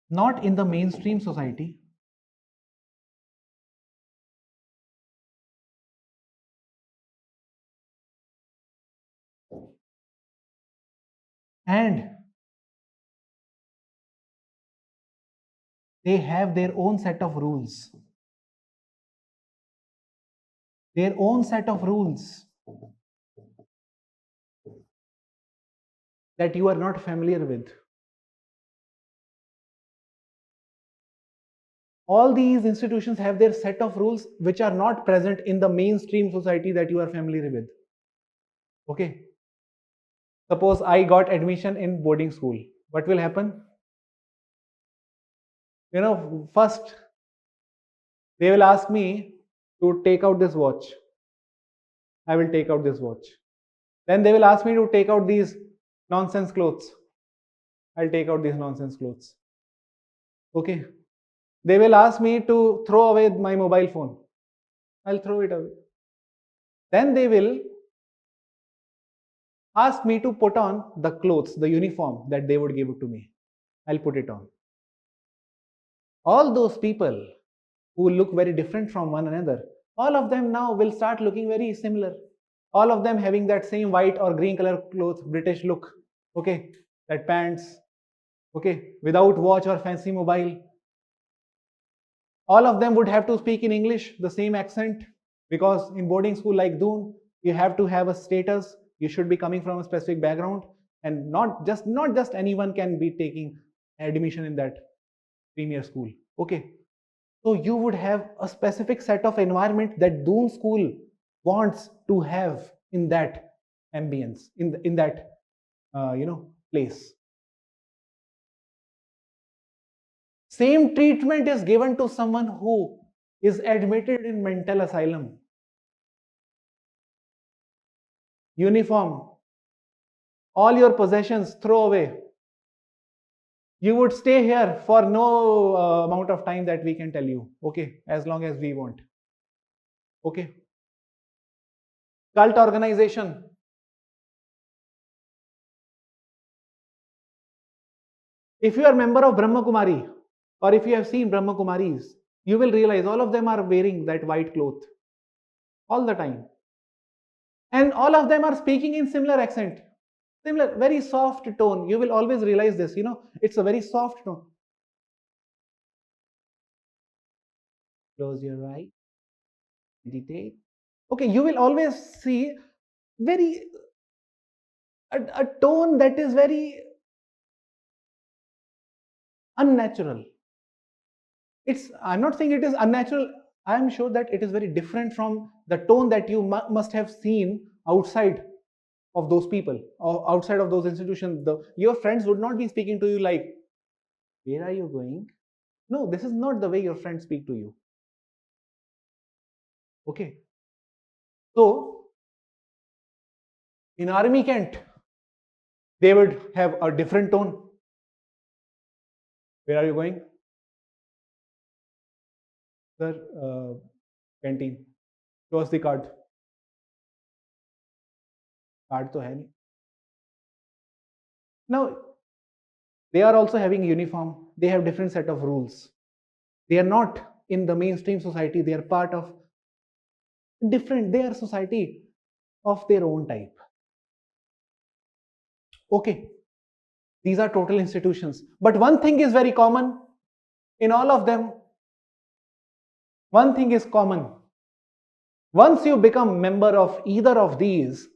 not in the mainstream society, and they have their own set of rules. Their own set of rules that you are not familiar with. All these institutions have their set of rules which are not present in the mainstream society that you are familiar with. Okay. Suppose I got admission in boarding school. What will happen? You know, first they will ask me to take out this watch. I will take out this watch. Then they will ask me to take out these nonsense clothes. I'll take out these nonsense clothes. Okay. They will ask me to throw away my mobile phone. I'll throw it away. Then they will ask me to put on the clothes, the uniform that they would give it to me. I'll put it on. All those people who look very different from one another, all of them now will start looking very similar. All of them having that same white or green color clothes, British look. Okay, that pants. Okay, without watch or fancy mobile. All of them would have to speak in English, the same accent, because in boarding school like Doon, you have to have a status. You should be coming from a specific background, and not just anyone can be taking admission in that premier school. Okay, so you would have a specific set of environment that Doon School wants to have in that ambience, in that place. Same treatment is given to someone who is admitted in mental asylum. Uniform, all your possessions throw away. You would stay here for no amount of time that we can tell you. Okay, as long as we want. Okay. Cult organization. If you are a member of Brahma Kumari, or if you have seen Brahma Kumaris, you will realize all of them are wearing that white cloth all the time. And all of them are speaking in similar accent. Similar, very soft tone. You will always realize this, it's a very soft tone. Close your eye, meditate. Okay, you will always see very a tone that is very unnatural. I'm not saying it is unnatural. I am sure that it is very different from the tone that you must have seen outside of those people or outside of those institutions. Your friends would not be speaking to you like, where are you going? No, this is not the way your friends speak to you. Okay. So in army Kent, they would have a different tone. Where are you going? Sir, canteen. Show us the card. Card to hai nahi. Now, they are also having uniform. They have different set of rules. They are not in the mainstream society. They are part of different, they are society of their own type. Okay, these are total institutions. But one thing is very common in all of them. One thing is common. Once you become member of either of these,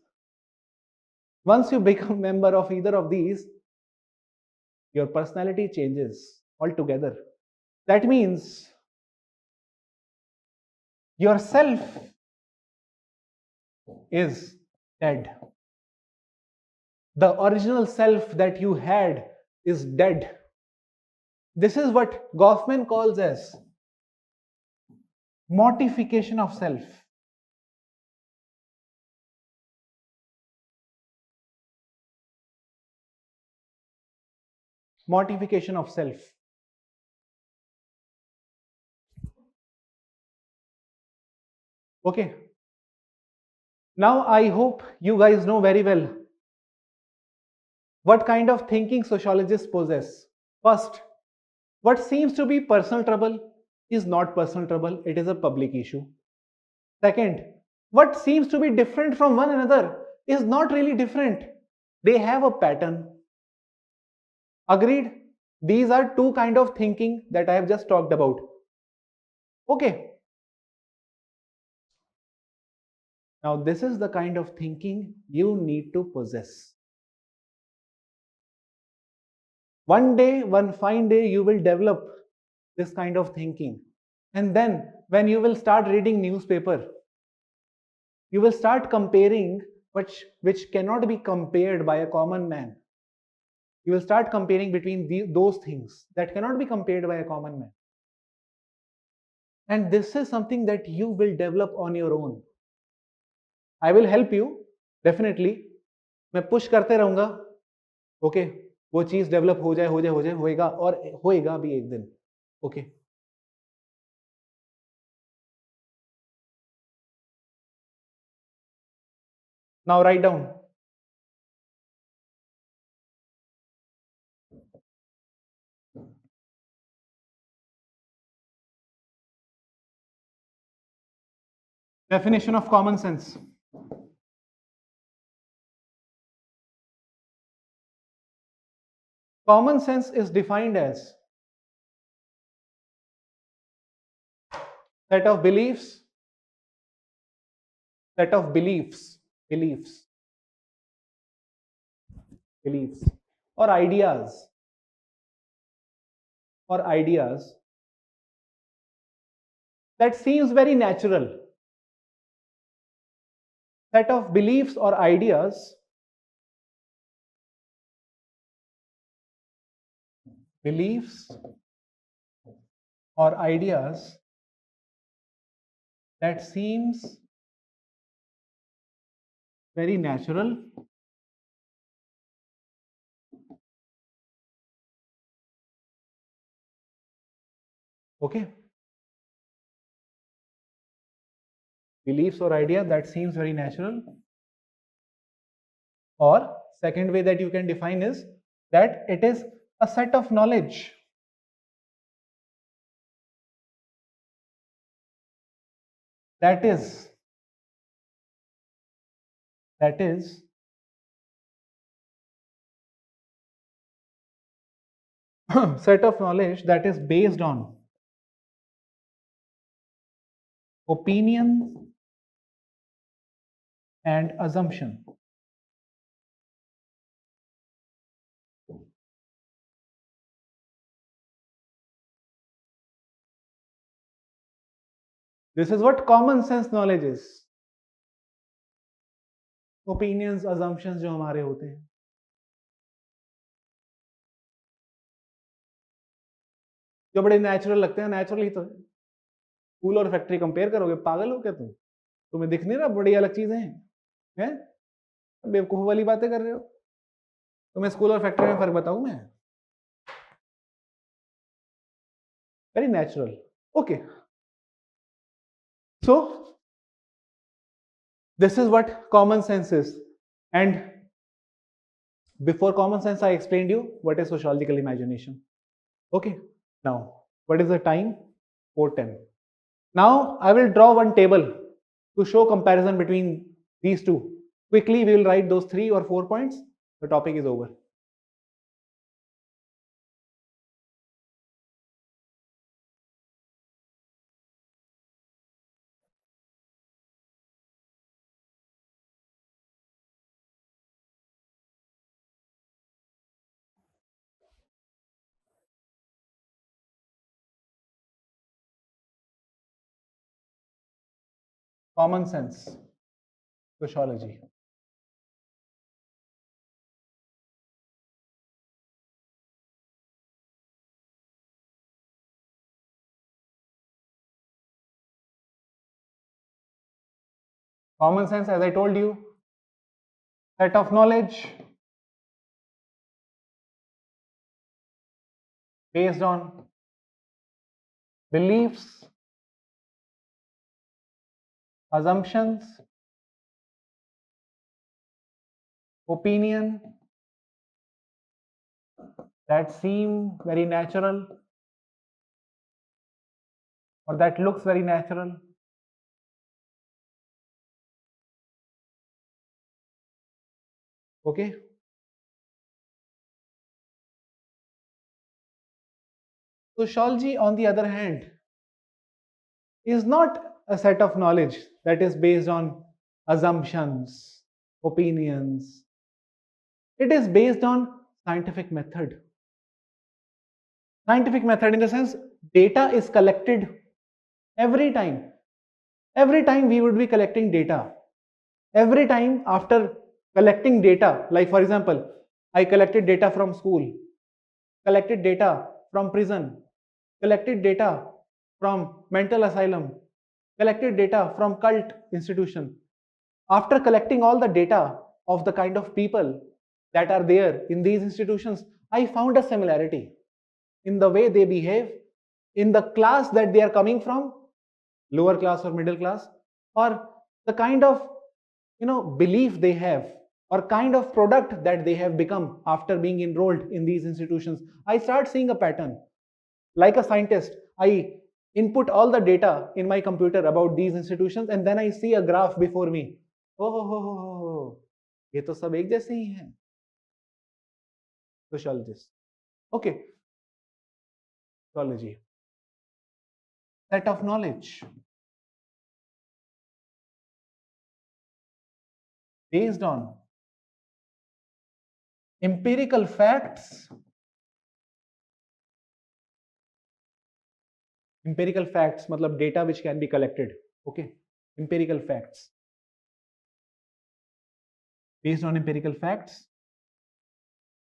your personality changes altogether. That means yourself is dead. The original self that you had is dead. This is what Goffman calls as mortification of self. Mortification of self. Okay. Now I hope you guys know very well what kind of thinking sociologists possess. First, what seems to be personal trouble is not personal trouble, it is a public issue. Second, what seems to be different from one another is not really different. They have a pattern. Agreed? These are two kind of thinking that I have just talked about. Okay. Now this is the kind of thinking you need to possess. One day, one fine day, you will develop this kind of thinking. And then when you will start reading newspaper, you will start comparing which cannot be compared by a common man. You will start comparing between those things that cannot be compared by a common man. And this is something that you will develop on your own. I will help you, definitely. मैं push करते रहूंगा. Okay, वो चीज develop हो जाए होएगा और होएगा भी एक दिन. Okay. Now write down. Definition of common sense. Common sense is defined as set of beliefs or ideas that seems very natural. Set of beliefs or ideas that seems very natural okay beliefs or idea that seems very natural, or second way that you can define is that it is a set of knowledge that is set of knowledge that is based on opinion and assumption. This is what common sense knowledge is. Opinions, assumptions जो हमारे होते हैं, जो बड़े natural लगते हैं, natural ही तो है। स्कूल और फैक्ट्री कंपेयर करोगे, पागल हो क्या तुम? तुम्हें दिख नहीं रहा बड़ी अलग चीजें हैं? बेवकूफ वाली बातें कर रहे हो। तुम्हें स्कूल और फैक्ट्री में फर्क बताऊं मैं? Very natural. Okay, so this is what common sense is, and before common sense I explained you what is sociological imagination. Okay, now what is the time? 4:10. Now I will draw one table to show comparison between these two. Quickly we will write those 3 or 4 points. The topic is over. Common sense, sociology. Common sense, as I told you, set of knowledge based on beliefs, assumptions, opinion that seem very natural or that looks very natural. Okay. Sociology, on the other hand, is not a set of knowledge that is based on assumptions, opinions. It is based on scientific method. Scientific method in the sense data is collected every time. Every time we would be collecting data. Every time after collecting data, like for example, I collected data from school, collected data from prison, collected data from mental asylum, collected data from cult institution. After collecting all the data of the kind of people that are there in these institutions, I found a similarity in the way they behave, in the class that they are coming from, lower class or middle class, or the kind of belief they have, or kind of product that they have become after being enrolled in these institutions. I start seeing a pattern. Like a scientist, I input all the data in my computer about these institutions, and then I see a graph before me. Oh, ये तो सब एक जैसे ही हैं. Sociologist. Okay. Sociology. Set of knowledge based on empirical facts. Empirical facts matlab data which can be collected. Okay, empirical facts. Based on empirical facts,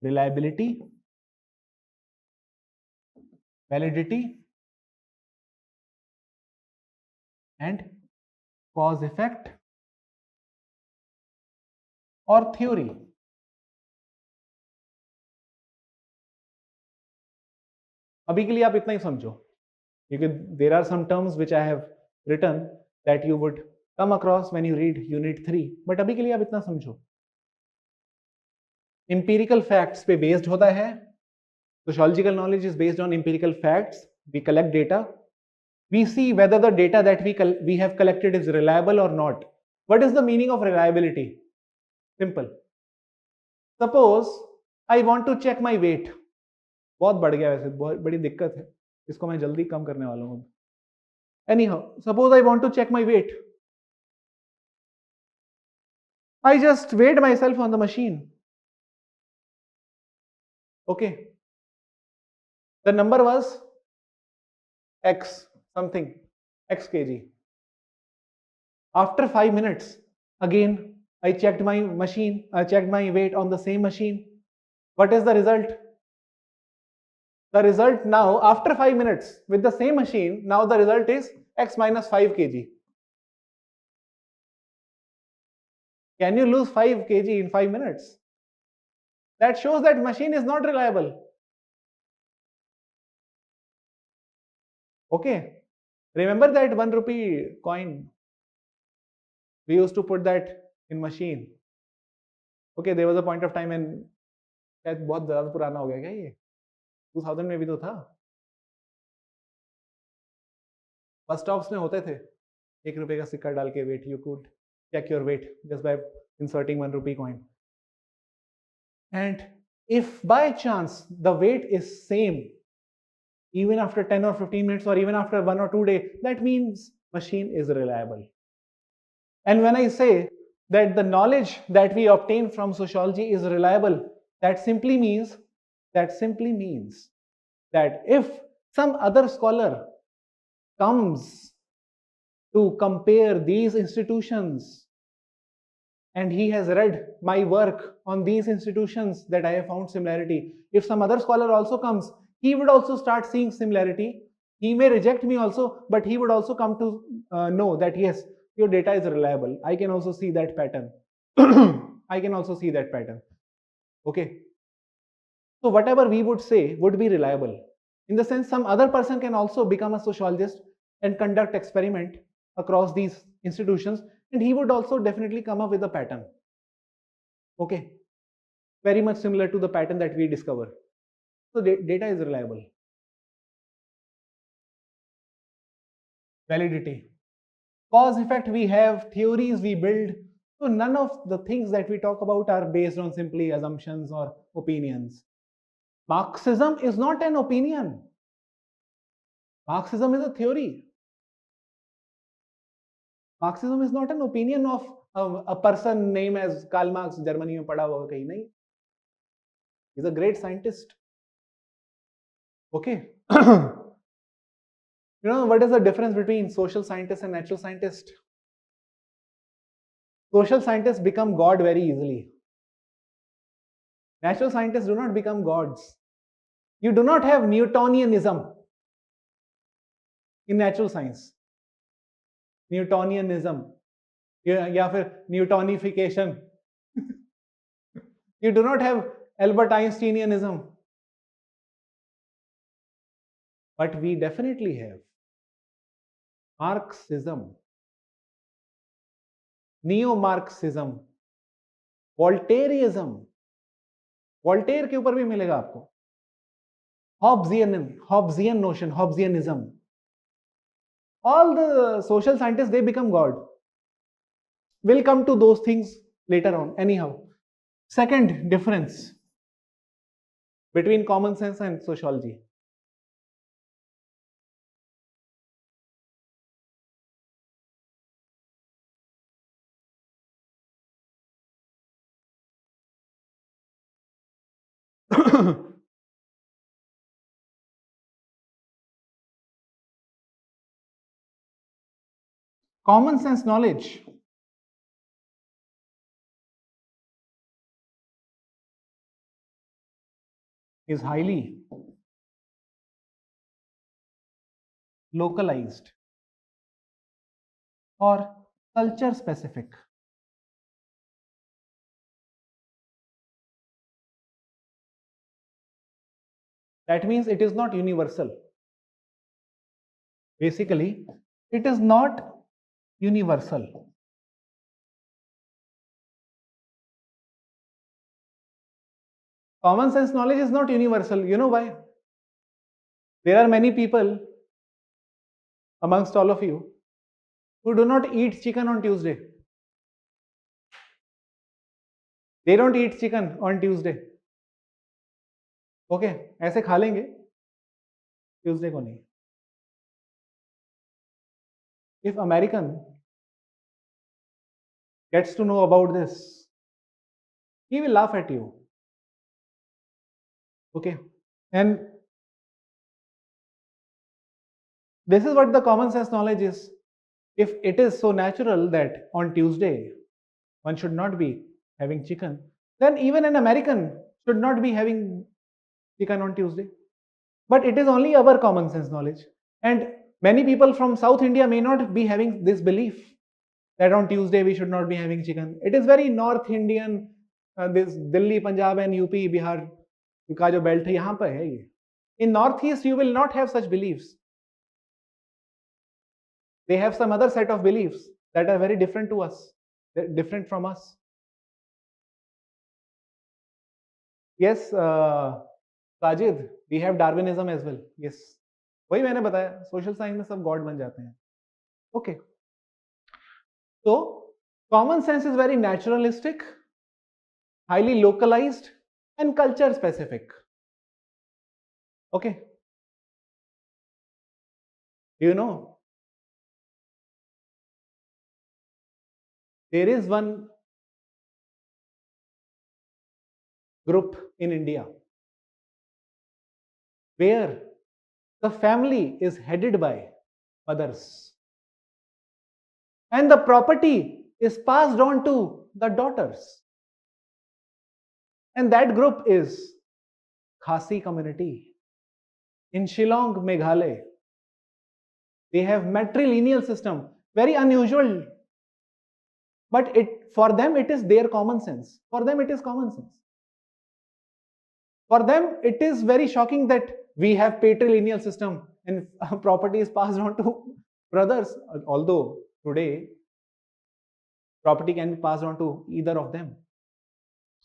reliability, validity, and cause effect or theory. अभी के लिए आप इतना ही समझो, because there are some terms which I have written that you would come across when you read unit 3, but अभी के लिए आप इतना समझो. Empirical facts पे based होता है. Sociological knowledge is based on empirical facts. We collect data. We see whether the data that we have collected is reliable or not. What is the meaning of reliability? Simple. Suppose I want to check my weight. बहुत बढ़ गया वैसे, बहुत बड़ी दिक्कत है, इसको मैं जल्दी कम करने वाला हूँ। Anyhow, suppose I want to check my weight. I just weighed myself on the machine. Okay. The number was X something, X kg. After 5 minutes, again, I checked my machine, I checked my weight on the same machine. What is the result? The result now, after 5 minutes, with the same machine, now the result is X minus 5 kg. Can you lose 5 kg in 5 minutes? That shows that machine is not reliable. Okay. Remember that 1 rupee coin? We used to put that in machine. Okay, there was a point of time when शायद बहुत ज़्यादा पुराना हो गया क्या ये? 2000 में भी तो था. बस स्टॉप्स में होते थे. 1 रुपए का सिक्का डाल के wait, you could check your weight just by inserting 1 rupee coin. And if by chance the weight is same even after 10 or 15 minutes or even after 1 or 2 days, that means machine is reliable. And when I say that the knowledge that we obtain from sociology is reliable, that simply means that if some other scholar comes to compare these institutions and he has read my work on these institutions that I have found similarity, if some other scholar also comes, he would also start seeing similarity. He may reject me also, but he would also come to know that yes, your data is reliable. I can also see that pattern. I can also see that pattern. Okay. So whatever we would say would be reliable. In the sense, some other person can also become a sociologist and conduct experiment across these institutions, and he would also definitely come up with a pattern. Okay. Very much similar to the pattern that we discover. So data is reliable. Validity. Cause effect we have, theories we build. So none of the things that we talk about are based on simply assumptions or opinions. Marxism is not an opinion. Marxism is a theory. Marxism is not an opinion of a person named as Karl Marx, Germany में पढ़ा हुआ कहीं नहीं. He's a great scientist. Okay. You know what is the difference between social scientists and natural scientists? Social scientists become God very easily. Natural scientists do not become gods. You do not have Newtonianism in natural science. Newtonianism या फिर Newtonification. You do not have Albert Einsteinianism. But we definitely have Marxism, Neo-Marxism, Voltaireism. Voltaire के ऊपर भी मिलेगा आपको. Hobbesian notion, Hobbesianism. All the social scientists, they become God. We'll come to those things later on. Anyhow, second difference between common sense and sociology. Common sense knowledge is highly localized or culture specific. That means it is not universal. Basically, it is not universal. Common sense knowledge is not universal. You know why? There are many people amongst all of you who do not eat chicken on Tuesday. They don't eat chicken on Tuesday. Okay ऐसे खा लेंगे, Tuesday को नहीं. If American gets to know about this, he will laugh at you. Okay, and this is what the common sense knowledge is. If it is so natural that on Tuesday one should not be having chicken, then even an American should not be having chicken on Tuesday. But it is only our common sense knowledge. And many people from South India may not be having this belief that on Tuesday we should not be having chicken. It is very North Indian, this Delhi, Punjab and UP, Bihar का जो belt है यहाँ पर है ये. In Northeast you will not have such beliefs. They have some other set of beliefs that are very different to us, different from us. Yes, Sajid, we have Darwinism as well. Yes, वही मैंने बताया, social science में सब God बन जाते हैं. Okay. So, common sense is very naturalistic, highly localized, and culture specific. Okay. Do you know? There is one group in India where the family is headed by mothers and the property is passed on to the daughters. And that group is Khasi community in Shillong, Meghalaya. They have matrilineal system, very unusual, but for them it is their common sense. For them it is common sense. For them it is very shocking that we have patrilineal system and property is passed on to brothers, although today property can be passed on to either of them.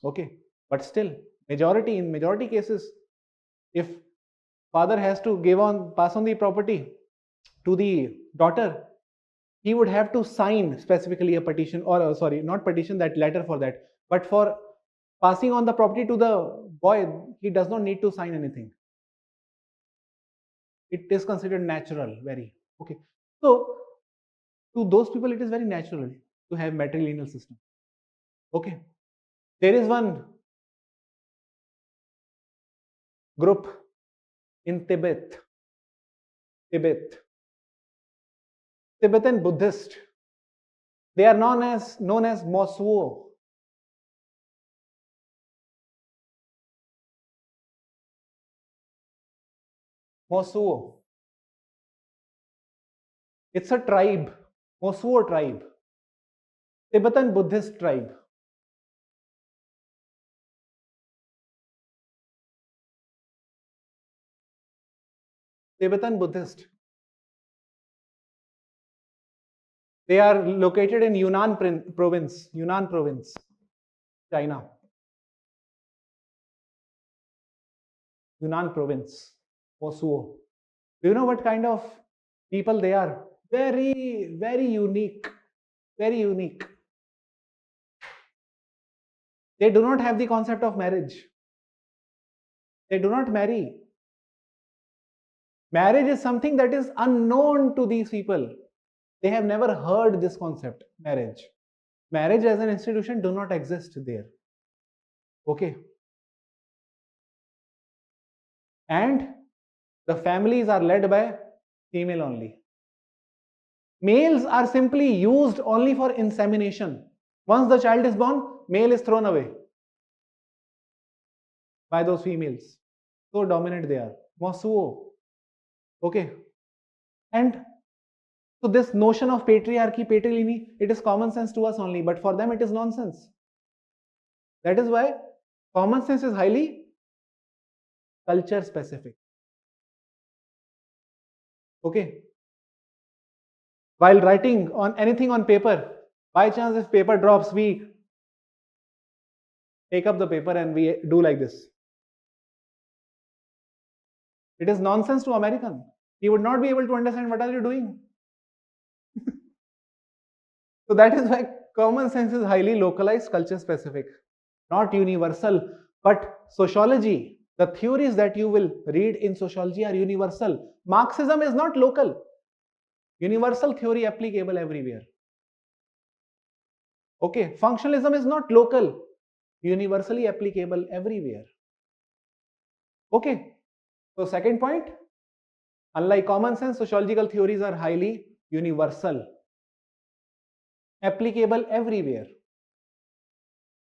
Okay, but still in majority cases, if father has to pass on the property to the daughter, he would have to sign specifically a petition, or sorry, not petition, that letter for that. But for passing on the property to the boy, he does not need to sign anything. It is considered natural, very. Okay. So, to those people, it is very natural to have matrilineal system. Okay. There is one group in Tibet. Tibetan Buddhist. They are known as Mosuo. Mosuo. It's a tribe. Mosuo tribe. Tibetan Buddhist tribe. Tibetan Buddhist. They are located in Yunnan province, China. Yunnan province, Mosuo. Do you know what kind of people they are? Very, very unique. Very unique. They do not have the concept of marriage. They do not marry. Marriage is something that is unknown to these people. They have never heard this concept, marriage. Marriage as an institution do not exist there. Okay. And the families are led by female only. Males are simply used only for insemination. Once the child is born, male is thrown away by those females. So dominant they are. Mosuo. Okay. And so this notion of patriarchy, patrilineal, it is common sense to us only, but for them it is nonsense. That is why common sense is highly culture specific. Okay. While writing on anything on paper, by chance if paper drops, we take up the paper and we do like this. It is nonsense to American. He would not be able to understand what are you doing. So that is why common sense is highly localized, culture specific, not universal. But sociology The theories that you will read in sociology are universal. Marxism is not local. Universal theory applicable everywhere. Okay, functionalism is not local. Universally applicable everywhere. Okay, so second point, unlike common sense, sociological theories are highly universal, applicable everywhere,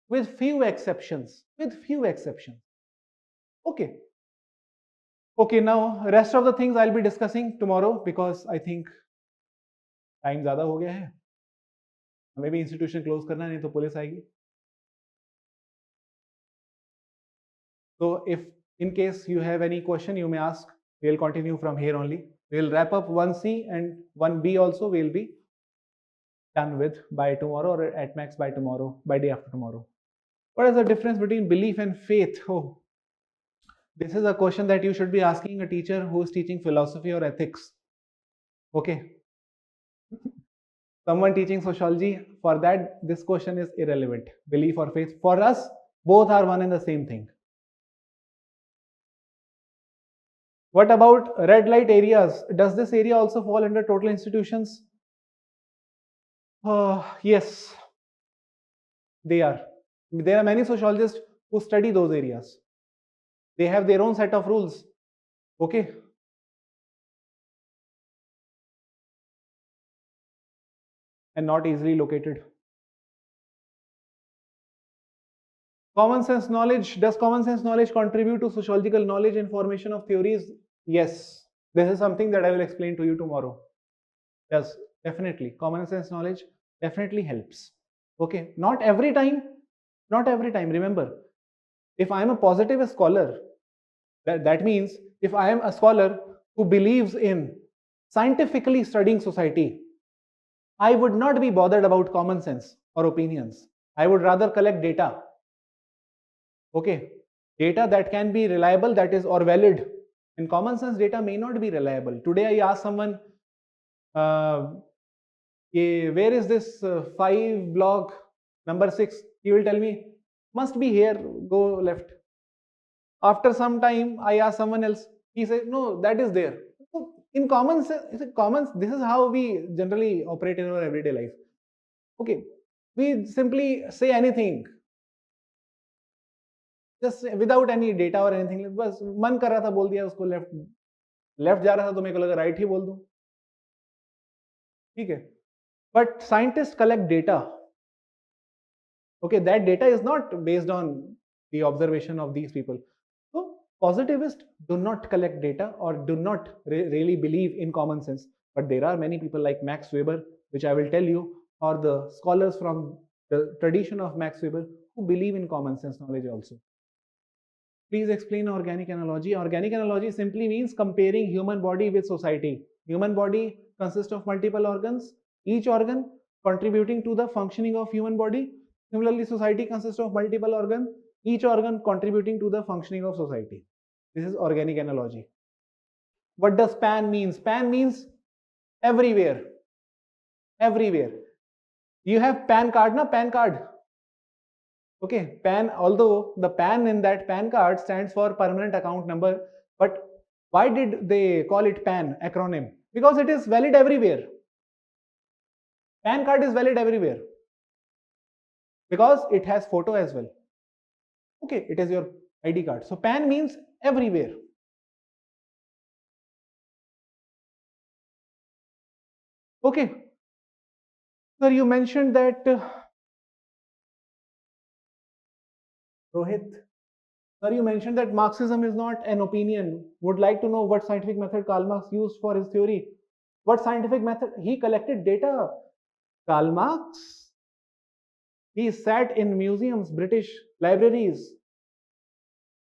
with few exceptions. Okay. Okay, now rest of the things I'll be discussing tomorrow because I think time ज़्यादा हो गया है. हमें भी institution close करना नहीं तो police आएगी. So if in case you have any question, you may ask. We'll continue from here only. We'll wrap up 1C and 1B also will be done with by tomorrow or at max by tomorrow, by day after tomorrow. What is the difference between belief and faith? Oh, this is a question that you should be asking a teacher who is teaching philosophy or ethics. Okay. Someone teaching sociology, for that, this question is irrelevant. Belief or faith. For us, both are one and the same thing. What about red light areas? Does this area also fall under total institutions? Yes, they are. There are many sociologists who study those areas. They have their own set of rules. Okay. And not easily located. Common sense knowledge. Does common sense knowledge contribute to sociological knowledge and formation of theories? Yes. This is something that I will explain to you tomorrow. Yes, definitely. Common sense knowledge definitely helps. Okay. Not every time. Not every time. Remember, if I am a positive scholar, that means if I am a scholar who believes in scientifically studying society, I would not be bothered about common sense or opinions. I would rather collect data. Okay, data that can be reliable, that is, or valid. And common sense data may not be reliable. Today I ask someone, where is this 5 block number 6? He will tell me, must be here, go left. After some time, I ask someone else, he says, no, that is there. So in common sense, this is how we generally operate in our everyday life. Okay, we simply say anything, just without any data or anything. बस मन कर रहा था बोल दिया उसको, left जा रहा था तो मेरे को लगा राइट ही बोल दूं. ठीक है, but scientists collect data. Okay, that data is not based on the observation of these people. So positivists do not collect data or do not really believe in common sense. But there are many people like Max Weber, which I will tell you, or the scholars from the tradition of Max Weber who believe in common sense knowledge also. Please explain organic analogy. Organic analogy simply means comparing human body with society. Human body consists of multiple organs, each organ contributing to the functioning of human body. Similarly, society consists of multiple organs, each organ contributing to the functioning of society. This is organic analogy. What does pan means? Pan means everywhere. Everywhere. You have PAN card, na? PAN card. Okay, PAN, although the PAN in that PAN card stands for permanent account number, but why did they call it PAN acronym? Because it is valid everywhere. PAN card is valid everywhere because it has photo as well. Okay, it is your ID card. So PAN means everywhere. Okay. Sir, you mentioned that Rohit, sir, you mentioned that Marxism is not an opinion. Would like to know what scientific method Karl Marx used for his theory. What scientific method? He collected data. Karl Marx, he sat in museums, British libraries,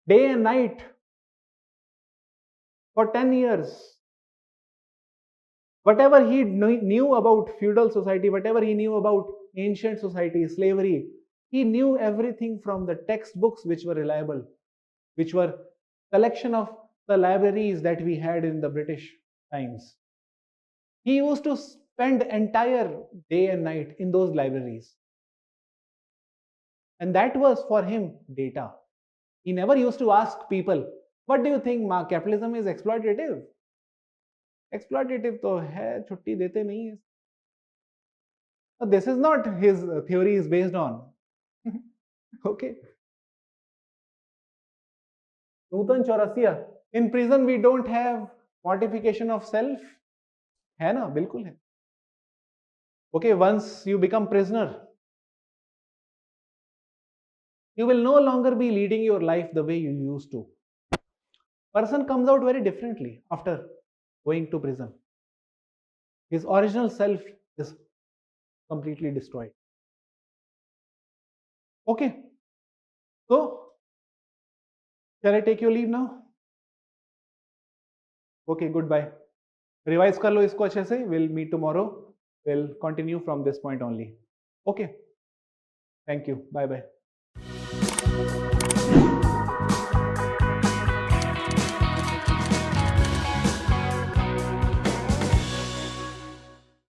day and night for 10 years. Whatever he knew about feudal society, whatever he knew about ancient society, slavery, he knew everything from the textbooks which were reliable, which were collection of the libraries that we had in the British times. He used to spend entire day and night in those libraries. And that was for him data. He never used to ask people, what do you think capitalism is exploitative? Exploitative तो है, छुट्टी देते नहीं है. So this is not his theory is based on. Okay. Nutan Chaurasia, in prison we don't have mortification of self. है ना, बिल्कुल है. Okay, once you become prisoner, you will no longer be leading your life the way you used to. Person comes out very differently after going to prison. His original self is completely destroyed. Okay, so shall I take your leave now? Okay, goodbye. Revise कर लो इसको अच्छे से. We'll meet tomorrow. We'll continue from this point only. Okay. Thank you. Bye bye.